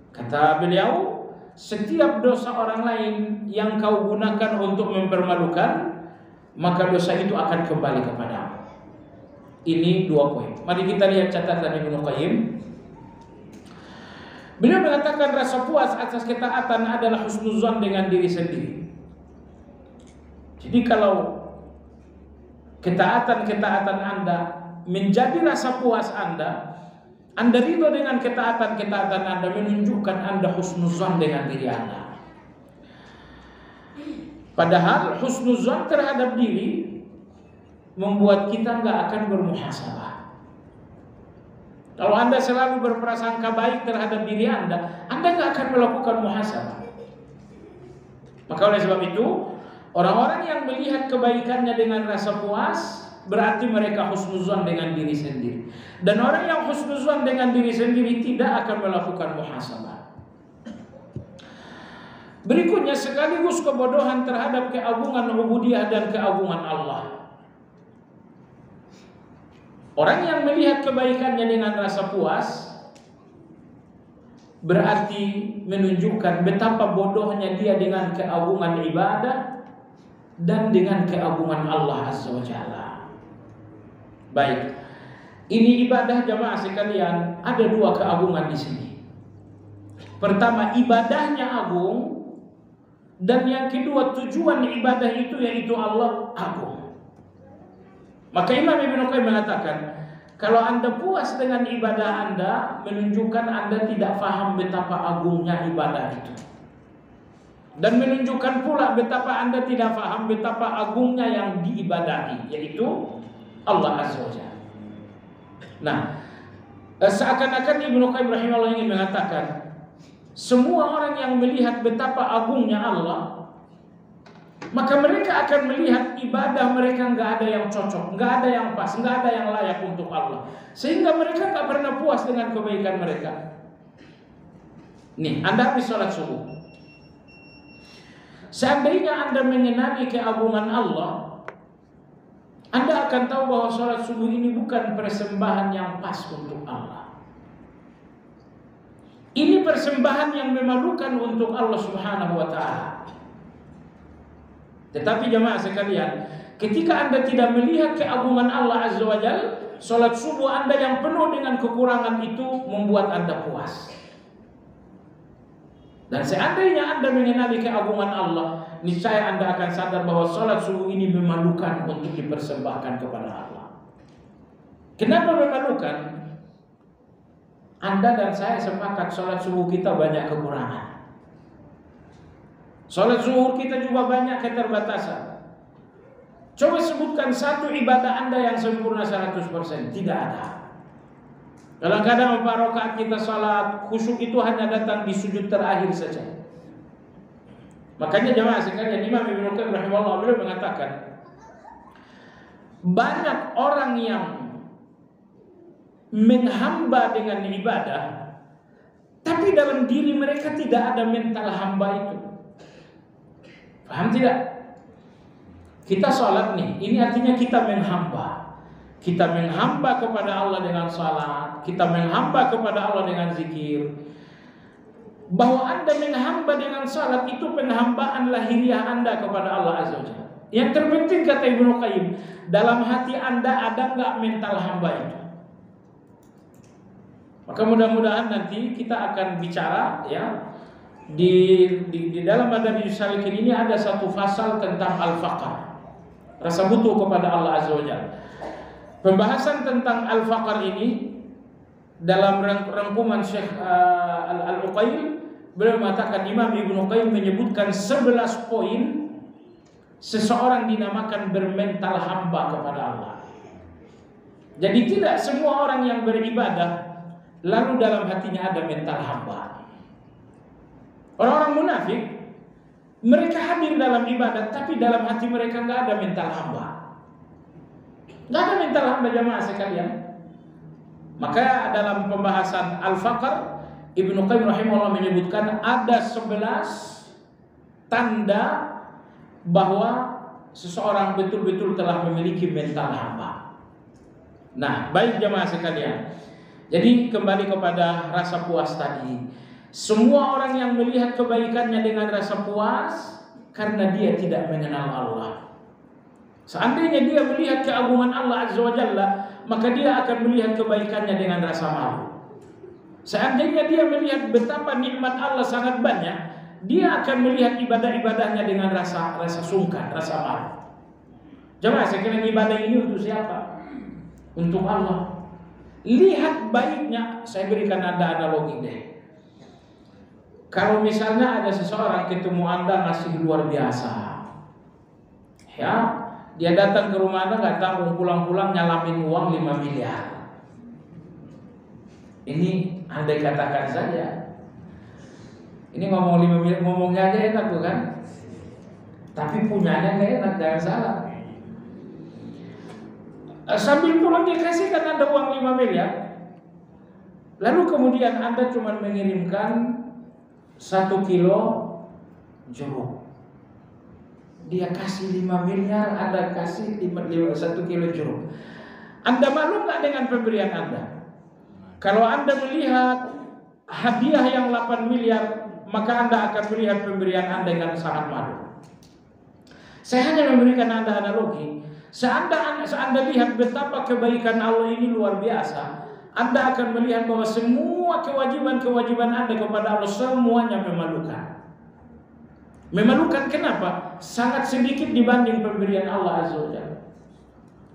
Kata beliau, setiap dosa orang lain yang kau gunakan untuk mempermalukan, maka dosa itu akan kembali kepadamu. Ini 2 poin. Mari kita lihat catatan Ibnu Qayyim. Beliau mengatakan rasa puas atas ketaatan adalah husnuzan dengan diri sendiri. Jadi kalau ketaatan-ketaatan Anda menjadi rasa puas Anda ridho dengan ketaatan-ketaatan Anda, menunjukkan Anda husnuzan dengan diri Anda. Padahal husnuzan terhadap diri membuat kita nggak akan bermuhasabah. Kalau Anda selalu berprasangka baik terhadap diri Anda nggak akan melakukan muhasabah. Maka oleh sebab itu, orang-orang yang melihat kebaikannya dengan rasa puas, berarti mereka husnuzan dengan diri sendiri. Dan orang yang husnuzan dengan diri sendiri tidak akan melakukan muhasabah. Berikutnya, sekaligus kebodohan terhadap keagungan ubudiyah dan keagungan Allah. Orang yang melihat kebaikannya dengan rasa puas berarti menunjukkan betapa bodohnya dia dengan keagungan ibadah dan dengan keagungan Allah Azza wa Jalla. Baik, ini ibadah jamaah sekalian, ada dua keagungan di sini. Pertama, ibadahnya agung, dan yang kedua, tujuan ibadah itu yaitu Allah agung. Maka Imam Ibnu Qayyim mengatakan, kalau Anda puas dengan ibadah Anda, menunjukkan Anda tidak paham betapa agungnya ibadah itu. Dan menunjukkan pula betapa Anda tidak paham betapa agungnya yang diibadahi, yaitu Allah Azza wa Jalla. Nah, seakan-akan Ibnu Qayyim rahimahullah ingin mengatakan, semua orang yang melihat betapa agungnya Allah, maka mereka akan melihat ibadah mereka nggak ada yang cocok, nggak ada yang pas, nggak ada yang layak untuk Allah, sehingga mereka nggak pernah puas dengan kebaikan mereka. Nih, Anda habis sholat subuh, seandainya Anda mengenali keagungan Allah, Anda akan tahu bahwa sholat subuh ini bukan persembahan yang pas untuk Allah. Ini persembahan yang memalukan untuk Allah Subhanahu wa Ta'ala. Tetapi jemaah sekalian, ketika Anda tidak melihat keagungan Allah Azza wa Jalla, sholat subuh Anda yang penuh dengan kekurangan itu membuat Anda puas. Dan seandainya Anda mengenali keagungan Allah, niscaya Anda akan sadar bahwa sholat subuh ini memalukan untuk dipersembahkan kepada Allah. Kenapa memalukan? Anda dan saya sepakat sholat subuh kita banyak kekurangan. Sholat zuhur kita juga banyak keterbatasan. Coba sebutkan satu ibadah Anda yang sempurna 100%. Tidak ada. Kadang-kadang 4 rakaat kita sholat, khusyuk itu hanya datang di sujud terakhir saja. Makanya jemaah sekalian, Imam Ibnu Qayyim rahimahullah beliau mengatakan, banyak orang yang menghamba dengan ibadah, tapi dalam diri mereka tidak ada mental hamba itu. Paham tidak? Kita sholat nih, ini artinya kita menghamba. Kita menghamba kepada Allah dengan sholat, kita menghamba kepada Allah dengan zikir. Bahwa Anda menghamba dengan sholat itu penghambaan lahiriah Anda kepada Allah Azza wa Jalla. Yang terpenting kata Ibnu Qayyim, dalam hati Anda ada nggak mental hamba itu? Maka mudah-mudahan nanti kita akan bicara ya. Di dalam Madarijus Salikin ini ada satu pasal tentang al-faqr, rasa butuh kepada Allah Azza wa Jalla. Pembahasan tentang al-faqr ini dalam rangkuman Syekh Al-Uqail, beliau mengatakan, Imam Ibnu Qayyim menyebutkan 11 poin seseorang dinamakan bermental hamba kepada Allah. Jadi tidak semua orang yang beribadah lalu dalam hatinya ada mental hamba. Orang-orang munafik, mereka hadir dalam ibadah, tapi dalam hati mereka nggak ada mental hamba. Nggak ada mental hamba jamaah sekalian. Maka dalam pembahasan al-faqr, Ibnu Qayyim rahimahullah menyebutkan ada 11 tanda bahwa seseorang betul-betul telah memiliki mental hamba. Nah, baik jamaah sekalian. Jadi kembali kepada rasa puas tadi. Semua orang yang melihat kebaikannya dengan rasa puas karena dia tidak mengenal Allah. Seandainya dia melihat keagungan Allah Azza wa Jalla, maka dia akan melihat kebaikannya dengan rasa malu. Seandainya dia melihat betapa nikmat Allah sangat banyak, dia akan melihat ibadah-ibadahnya dengan rasa sungkan, rasa malu. Jemaah sekalian, ibadah ini untuk siapa? Untuk Allah. Lihat baiknya, saya berikan Anda analogi deh. Kalau misalnya ada seseorang ketemu Anda ngasih luar biasa, ya, dia datang ke rumah Anda, nggak tahu pulang-pulang nyalamin uang 5 miliar. Ini andai katakan saja, ini ngomong 5 miliar, ngomongnya aja enak tuh kan, tapi punyanya nggak enak, jangan salah. Sambil pulang dikasihkan Anda uang 5 miliar, lalu kemudian Anda cuma mengirimkan 1 kilo jeruk. Dia kasih 5 miliar, Anda kasih 1 kilo jeruk. Anda malu nggak dengan pemberian Anda? Kalau Anda melihat hadiah yang 8 miliar, maka Anda akan melihat pemberian Anda dengan sangat malu. Saya hanya memberikan Anda analogi. Anda lihat betapa kebaikan Allah ini luar biasa, Anda akan melihat bahwa semua kewajiban-kewajiban Anda kepada Allah semuanya memalukan. Memalukan kenapa? Sangat sedikit dibanding pemberian Allah Azza wa Jalla.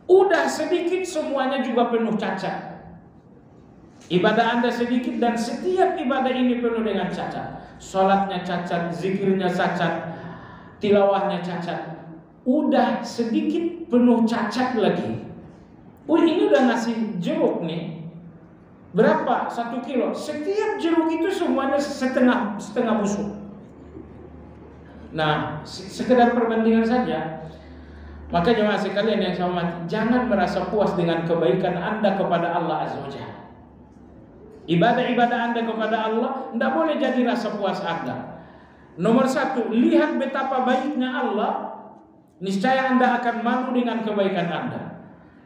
Udah sedikit semuanya juga penuh cacat. Ibadah Anda sedikit dan setiap ibadah ini penuh dengan cacat. Salatnya cacat, zikirnya cacat, tilawahnya cacat. Udah sedikit penuh cacat lagi. Ini udah ngasih jeruk nih. Berapa? 1 kilo. Setiap jeruk itu semuanya setengah busuk. Nah, sekedar perbandingan saja. Maka jemaah sekalian yang saya hormati, jangan merasa puas dengan kebaikan Anda kepada Allah Azza wa Jalla. Ibadah-ibadah Anda kepada Allah tidak boleh jadi rasa puas Anda. Nomor 1, lihat betapa baiknya Allah, niscaya Anda akan malu dengan kebaikan Anda.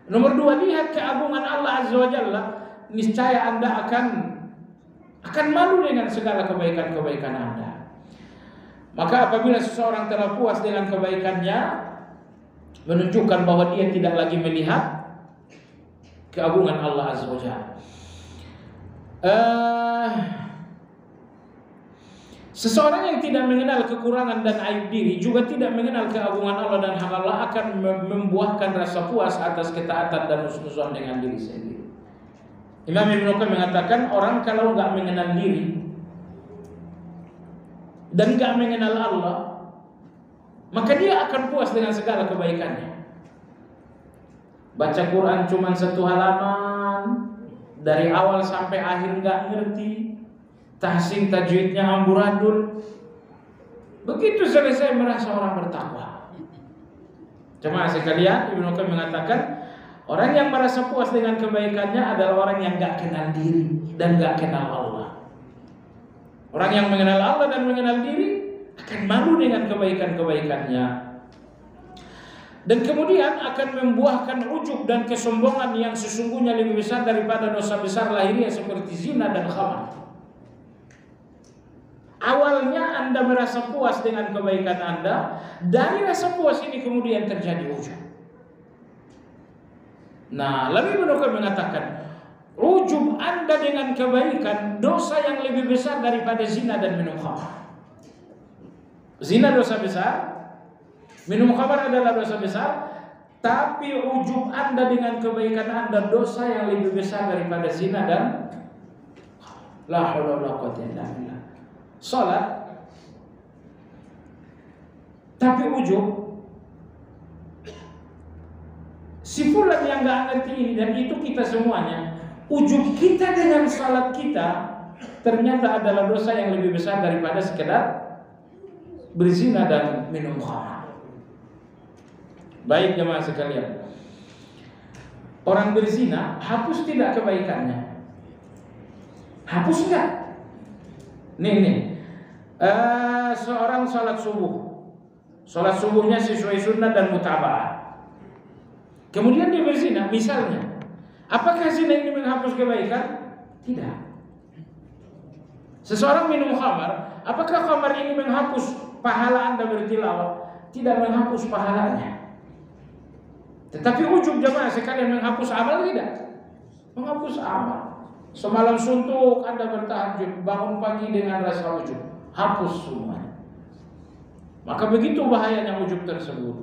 Nomor 2, lihat keagungan Allah Azza wa Jalla, niscaya Anda akan malu dengan segala kebaikan-kebaikan Anda. Maka apabila seseorang telah puas dengan kebaikannya, menunjukkan bahwa dia tidak lagi melihat keagungan Allah Azza wa Jalla. Seseorang yang tidak mengenal kekurangan dan aib diri, juga tidak mengenal keagungan Allah dan hak Allah, akan membuahkan rasa puas atas ketaatan dan husnuzon dengan diri sendiri. Imam Ibnu Qayyim mengatakan, orang kalau nggak mengenal diri dan nggak mengenal Allah, maka dia akan puas dengan segala kebaikannya. Baca Quran cuma 1 halaman, dari awal sampai akhir nggak ngerti, tahsin tajwidnya amburadul. Begitu selesai merasa orang bertakwa. Jemaah sekalian, Ibnu Qayyim mengatakan, orang yang merasa puas dengan kebaikannya adalah orang yang nggak kenal diri dan nggak kenal Allah. Orang yang mengenal Allah dan mengenal diri akan malu dengan kebaikan-kebaikannya, dan kemudian akan membuahkan ujub dan kesombongan yang sesungguhnya lebih besar daripada dosa besar lahiriah seperti zina dan khamar. Awalnya Anda merasa puas dengan kebaikan Anda, dari rasa puas ini kemudian terjadi ujub. Nah, lalu Ibnu Qayyim mengatakan, ujub Anda dengan kebaikan dosa yang lebih besar daripada zina dan minum khamar. Zina dosa besar, minum khamar adalah dosa besar, tapi ujub Anda dengan kebaikan Anda dosa yang lebih besar daripada zina dan la haula wala quwwata illa billah. Salat, tapi ujub. Si fulan yang nggak ngerti ini, dan itu kita semuanya, ujub kita dengan salat kita ternyata adalah dosa yang lebih besar daripada sekedar berzina dan minum khamar. Baik jemaah sekalian, orang berzina hapus tidak kebaikannya? Hapus enggak? Nih, seorang salat subuh, salat subuhnya sesuai sunnah dan mutaba'ah, kemudian dia berzina misalnya, apakah zina ini menghapus kebaikan? Tidak. Seseorang minum khamar, apakah khamar ini menghapus pahala Anda bertilawah? Tidak menghapus pahalanya. Tetapi ujub jemaah sekalian menghapus amal tidak? Menghapus amal. Semalam suntuk Anda bertahajud, bangun pagi dengan rasa ujub, hapus semuanya. Maka begitu bahayanya ujub tersebut.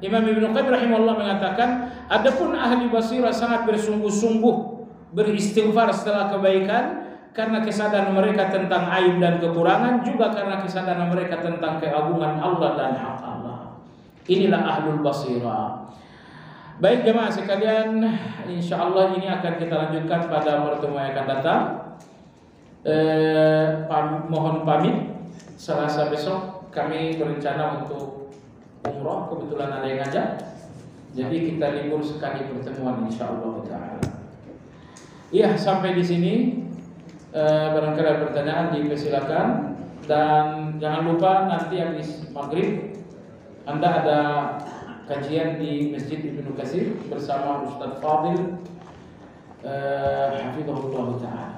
Imam Ibnu Qayyim rahimahullah mengatakan, adapun ahli basirah sangat bersungguh-sungguh beristighfar setelah kebaikan karena kesadaran mereka tentang aib dan kekurangan, juga karena kesadaran mereka tentang keagungan Allah dan hak Allah. Inilah ahlul basirah. Baik jemaah sekalian, insyaallah ini akan kita lanjutkan pada pertemuan yang akan datang. Mohon pamit, Selasa besok kami berencana untuk umroh, kebetulan ada yang ngajak. Jadi kita libur sekali pertemuan insyaallah taala. Iya, sampai di sini. Barangkali ada pertanyaan dipersilakan, dan jangan lupa nanti habis maghrib Anda ada kajian di Masjid Ibnu Katsir bersama Ustaz Fadil hafizahullah taala.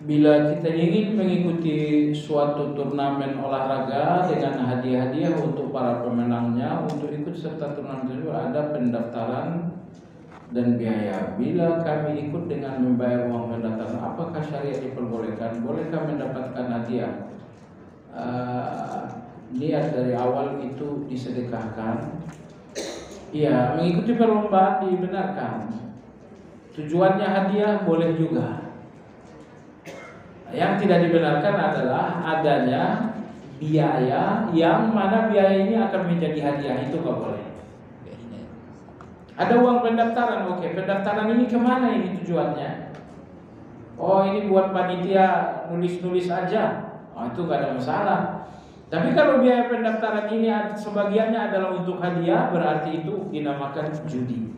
Bila kita ingin mengikuti suatu turnamen olahraga dengan hadiah-hadiah untuk para pemenangnya, untuk ikut serta turnamen tersebut ada pendaftaran dan biaya. Bila kami ikut dengan membayar uang pendaftaran, apakah syariat diperbolehkan? Bolehkah mendapatkan hadiah? Niat dari awal itu disedekahkan. Iya, mengikuti perlombaan dibenarkan. Tujuannya hadiah boleh juga. Yang tidak dibenarkan adalah adanya biaya yang mana biaya ini akan menjadi hadiah, itu nggak boleh. Ada uang pendaftaran, oke, pendaftaran ini kemana ini tujuannya? Oh, ini buat panitia nulis-nulis aja, itu nggak ada masalah. Tapi kalau biaya pendaftaran ini sebagiannya adalah untuk hadiah, berarti itu dinamakan judi.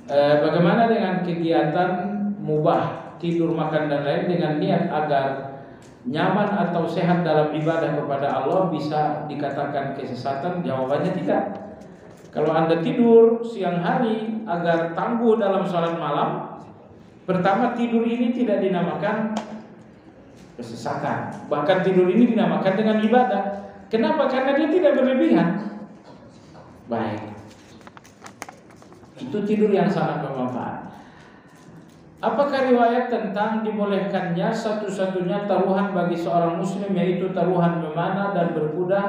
Bagaimana dengan kegiatan mubah, tidur, makan dan lain dengan niat agar nyaman atau sehat dalam ibadah kepada Allah, bisa dikatakan kesesatan? Jawabannya tidak. Kalau Anda tidur siang hari agar tangguh dalam salat malam, pertama tidur ini tidak dinamakan kesesatan. Bahkan tidur ini dinamakan dengan ibadah. Kenapa? Karena dia tidak berlebihan. Baik. Itu tidur yang sangat bermanfaat. Apakah riwayat tentang dibolehkannya satu-satunya taruhan bagi seorang muslim, yaitu taruhan memanah dan berkuda,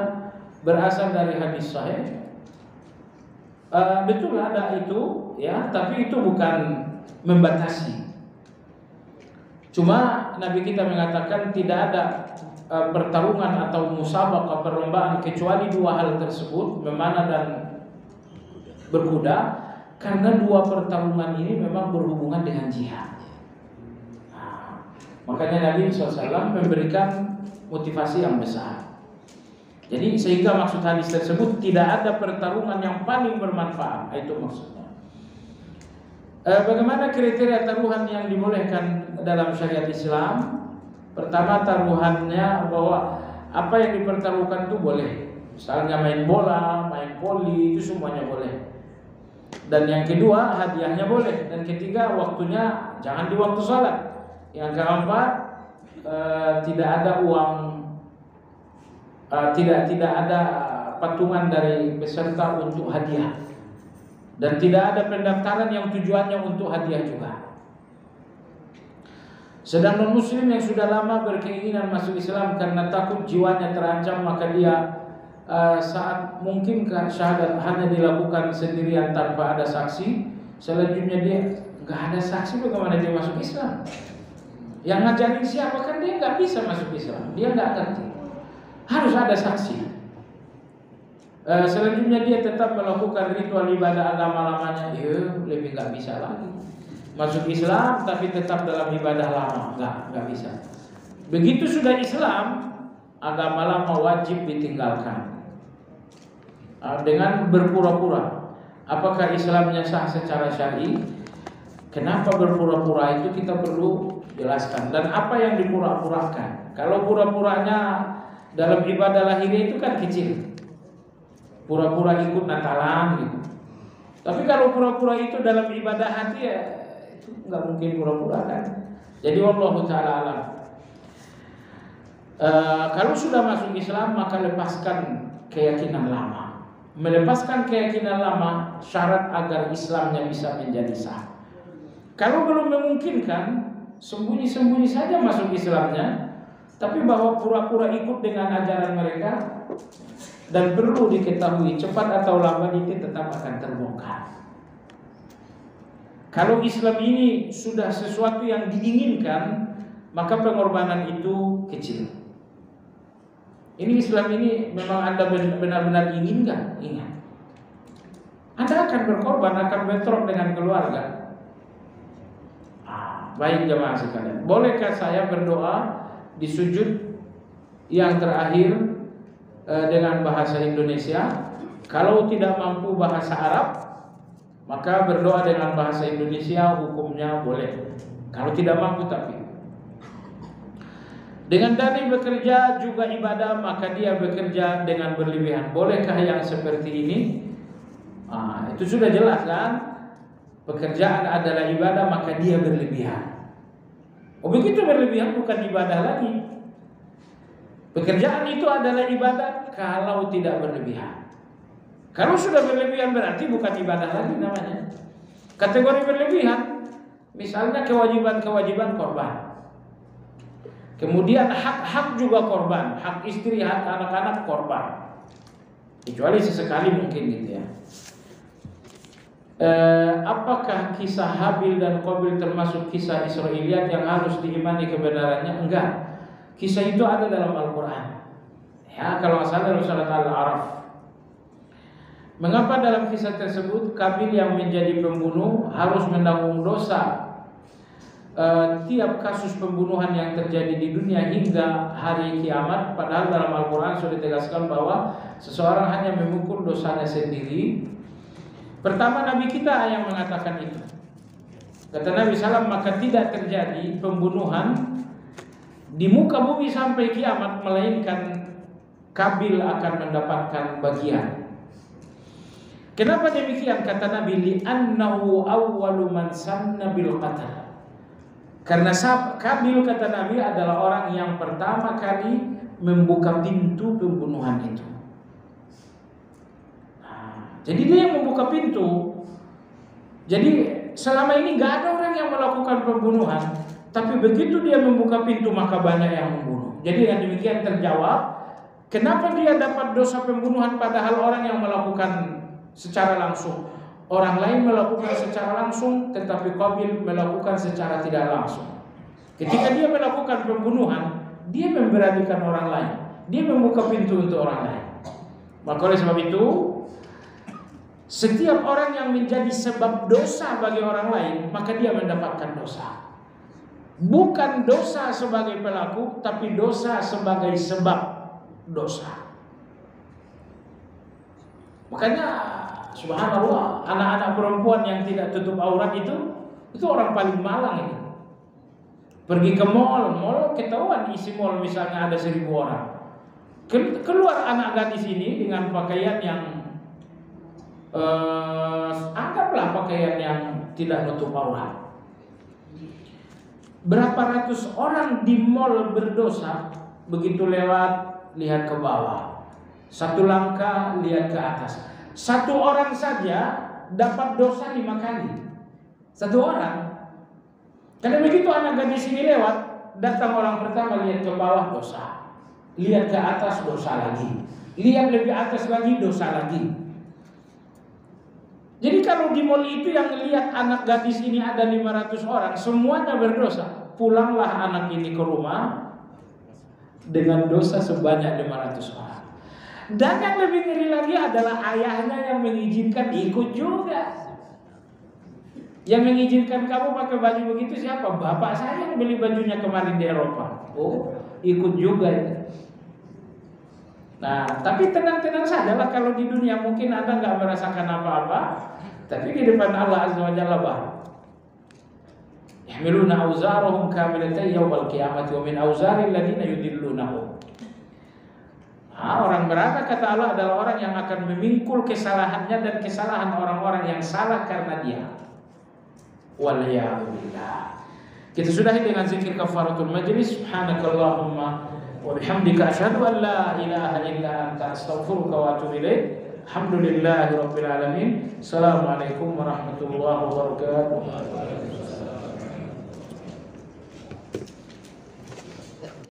berasal dari hadis sahih? Betul ada itu, ya, tapi itu bukan membatasi. Cuma Nabi kita mengatakan tidak ada pertarungan atau musabaqah, perlombaan, kecuali dua hal tersebut, memanah dan berkuda. Karena dua pertarungan ini memang berhubungan dengan jihad. Makanya Nabi SAW memberikan motivasi yang besar. Jadi sehingga maksud hadis tersebut tidak ada pertarungan yang paling bermanfaat. Itu maksudnya. Bagaimana kriteria taruhan yang dibolehkan dalam syariat Islam? Pertama, taruhannya bahwa apa yang dipertaruhkan itu boleh. Misalnya main bola, main voli, itu semuanya boleh. Dan yang kedua, hadiahnya boleh. Dan ketiga, waktunya jangan di waktu salat. Yang keempat, tidak ada uang, tidak ada patungan dari peserta untuk hadiah. Dan tidak ada pendaftaran yang tujuannya untuk hadiah juga. Sedang non muslim yang sudah lama berkeinginan masuk Islam karena takut jiwanya terancam, maka dia saat mungkinkah syahadat hanya dilakukan sendirian tanpa ada saksi. Selanjutnya dia nggak ada saksi, bagaimana dia masuk Islam? Yang ngajarin siapa, kan dia nggak bisa masuk Islam, dia nggak ngerti, harus ada saksi. Selanjutnya dia tetap melakukan ritual ibadah agama-lamanya, lebih nggak bisa lagi masuk Islam tapi tetap dalam ibadah lama, nggak bisa. Begitu sudah Islam, agama lama wajib ditinggalkan dengan berpura-pura. Apakah Islamnya sah secara syar'i? Kenapa berpura-pura itu kita perlu jelaskan. Dan apa yang dipura-purakan? Kalau pura-puranya dalam ibadah lahir itu kan kecil, pura-pura ikut Natalan gitu. Tapi kalau pura-pura itu dalam ibadah hati, ya itu nggak mungkin pura-pura kan. Jadi wallahu ta'ala alam. Kalau sudah masuk Islam, maka lepaskan keyakinan lama. Melepaskan keyakinan lama syarat agar Islamnya bisa menjadi sah. Kalau belum memungkinkan, sembunyi-sembunyi saja masuk Islamnya, tapi bahwa pura-pura ikut dengan ajaran mereka. Dan perlu diketahui, cepat atau lambat itu tetap akan terbongkar. Kalau Islam ini sudah sesuatu yang diinginkan, maka pengorbanan itu kecil. Ini Islam ini memang Anda benar-benar inginkan, ingat, Anda akan berkorban, akan bentrok dengan keluarga. Baik jemaah sekalian, bolehkah saya berdoa di sujud yang terakhir dengan bahasa Indonesia? Kalau tidak mampu bahasa Arab, maka berdoa dengan bahasa Indonesia, hukumnya boleh. Kalau tidak mampu tapi dengan dalih bekerja juga ibadah, maka dia bekerja dengan berlebihan. Bolehkah yang seperti ini? Itu sudah jelas kan? Pekerjaan adalah ibadah, maka dia berlebihan. Begitu berlebihan bukan ibadah lagi. Pekerjaan itu adalah ibadah kalau tidak berlebihan. Kalau sudah berlebihan berarti bukan ibadah lagi namanya. Kategori berlebihan, misalnya kewajiban-kewajiban korban. Kemudian hak-hak juga korban, hak istri, hak anak-anak korban. Kecuali sesekali mungkin gitu ya. Apakah kisah Habil dan Qabil termasuk kisah Israiliyat yang harus diimani kebenarannya? Enggak. Kisah itu ada dalam Al-Quran. Ya, kalau salah dalam surat Al-A'raf. Mengapa dalam kisah tersebut Qabil yang menjadi pembunuh harus menanggung dosa tiap kasus pembunuhan yang terjadi di dunia hingga hari kiamat? Padahal dalam Al-Quran sudah ditegaskan bahwa seseorang hanya memikul dosanya sendiri. Pertama, Nabi kita yang mengatakan itu. Kata Nabi SAW, maka tidak terjadi pembunuhan di muka bumi sampai kiamat, melainkan Qabil akan mendapatkan bagian. Kenapa demikian? Kata Nabi, li'annahu awwalu man sanna bil qatl. Karena Qabil, kata Nabi, adalah orang yang pertama kali membuka pintu pembunuhan itu. Jadi dia yang membuka pintu. Jadi selama ini gak ada orang yang melakukan pembunuhan, tapi begitu dia membuka pintu maka banyak yang membunuh. Jadi yang demikian terjawab, kenapa dia dapat dosa pembunuhan padahal orang yang melakukan secara langsung. Orang lain melakukan secara langsung, tetapi Qabil melakukan secara tidak langsung. Ketika dia melakukan pembunuhan, dia memberanikan orang lain, dia membuka pintu untuk orang lain. Maka oleh sebab itu, setiap orang yang menjadi sebab dosa bagi orang lain, maka dia mendapatkan dosa. Bukan dosa sebagai pelaku, tapi dosa sebagai sebab dosa. Makanya subhanallah, anak-anak perempuan yang tidak tutup aurat itu orang paling malang ini. Pergi ke mall ketahuan isi mall misalnya ada 1000 orang. Keluar anak gadis ini dengan pakaian yang anggaplah pakaian yang tidak nutup aurat. Berapa ratus orang di mall berdosa, begitu lewat lihat ke bawah, satu langkah lihat ke atas. Satu orang saja dapat dosa 5 kali. Satu orang. Karena begitu anak gadis ini lewat, datang orang pertama lihat ke bawah dosa, lihat ke atas dosa lagi, lihat lebih atas lagi dosa lagi. Jadi kalau di mall itu yang lihat anak gadis ini ada 500 orang, semuanya berdosa. Pulanglah anak ini ke rumah dengan dosa sebanyak 500 orang. Dan yang lebih ngeri lagi adalah ayahnya yang mengizinkan ikut juga. Yang mengizinkan kamu pakai baju begitu siapa? Bapak saya yang beli bajunya kemarin di Eropa. Oh, ikut juga itu. Nah, tapi tenang-tenang sajalah kalau di dunia mungkin Anda nggak merasakan apa-apa, tapi di depan Allah Azza wa Jalla baru. Yahmiluna auzarahum kamilatan yaumil qiyamati wa min auzaril ladzina yudillunahum. Orang neraka kata Allah adalah orang yang akan memikul kesalahannya dan kesalahan orang-orang yang salah karena dia. Waliyahulillah. Kita sudahi dengan zikir kafaratul majlis. Subhanakallahumma wa bihamdika asyhadu an la ilaha illa anta astaghfiruka wa atubu ilaik. Alhamdulillahirabbil alamin. Assalamualaikum warahmatullahi wabarakatuh.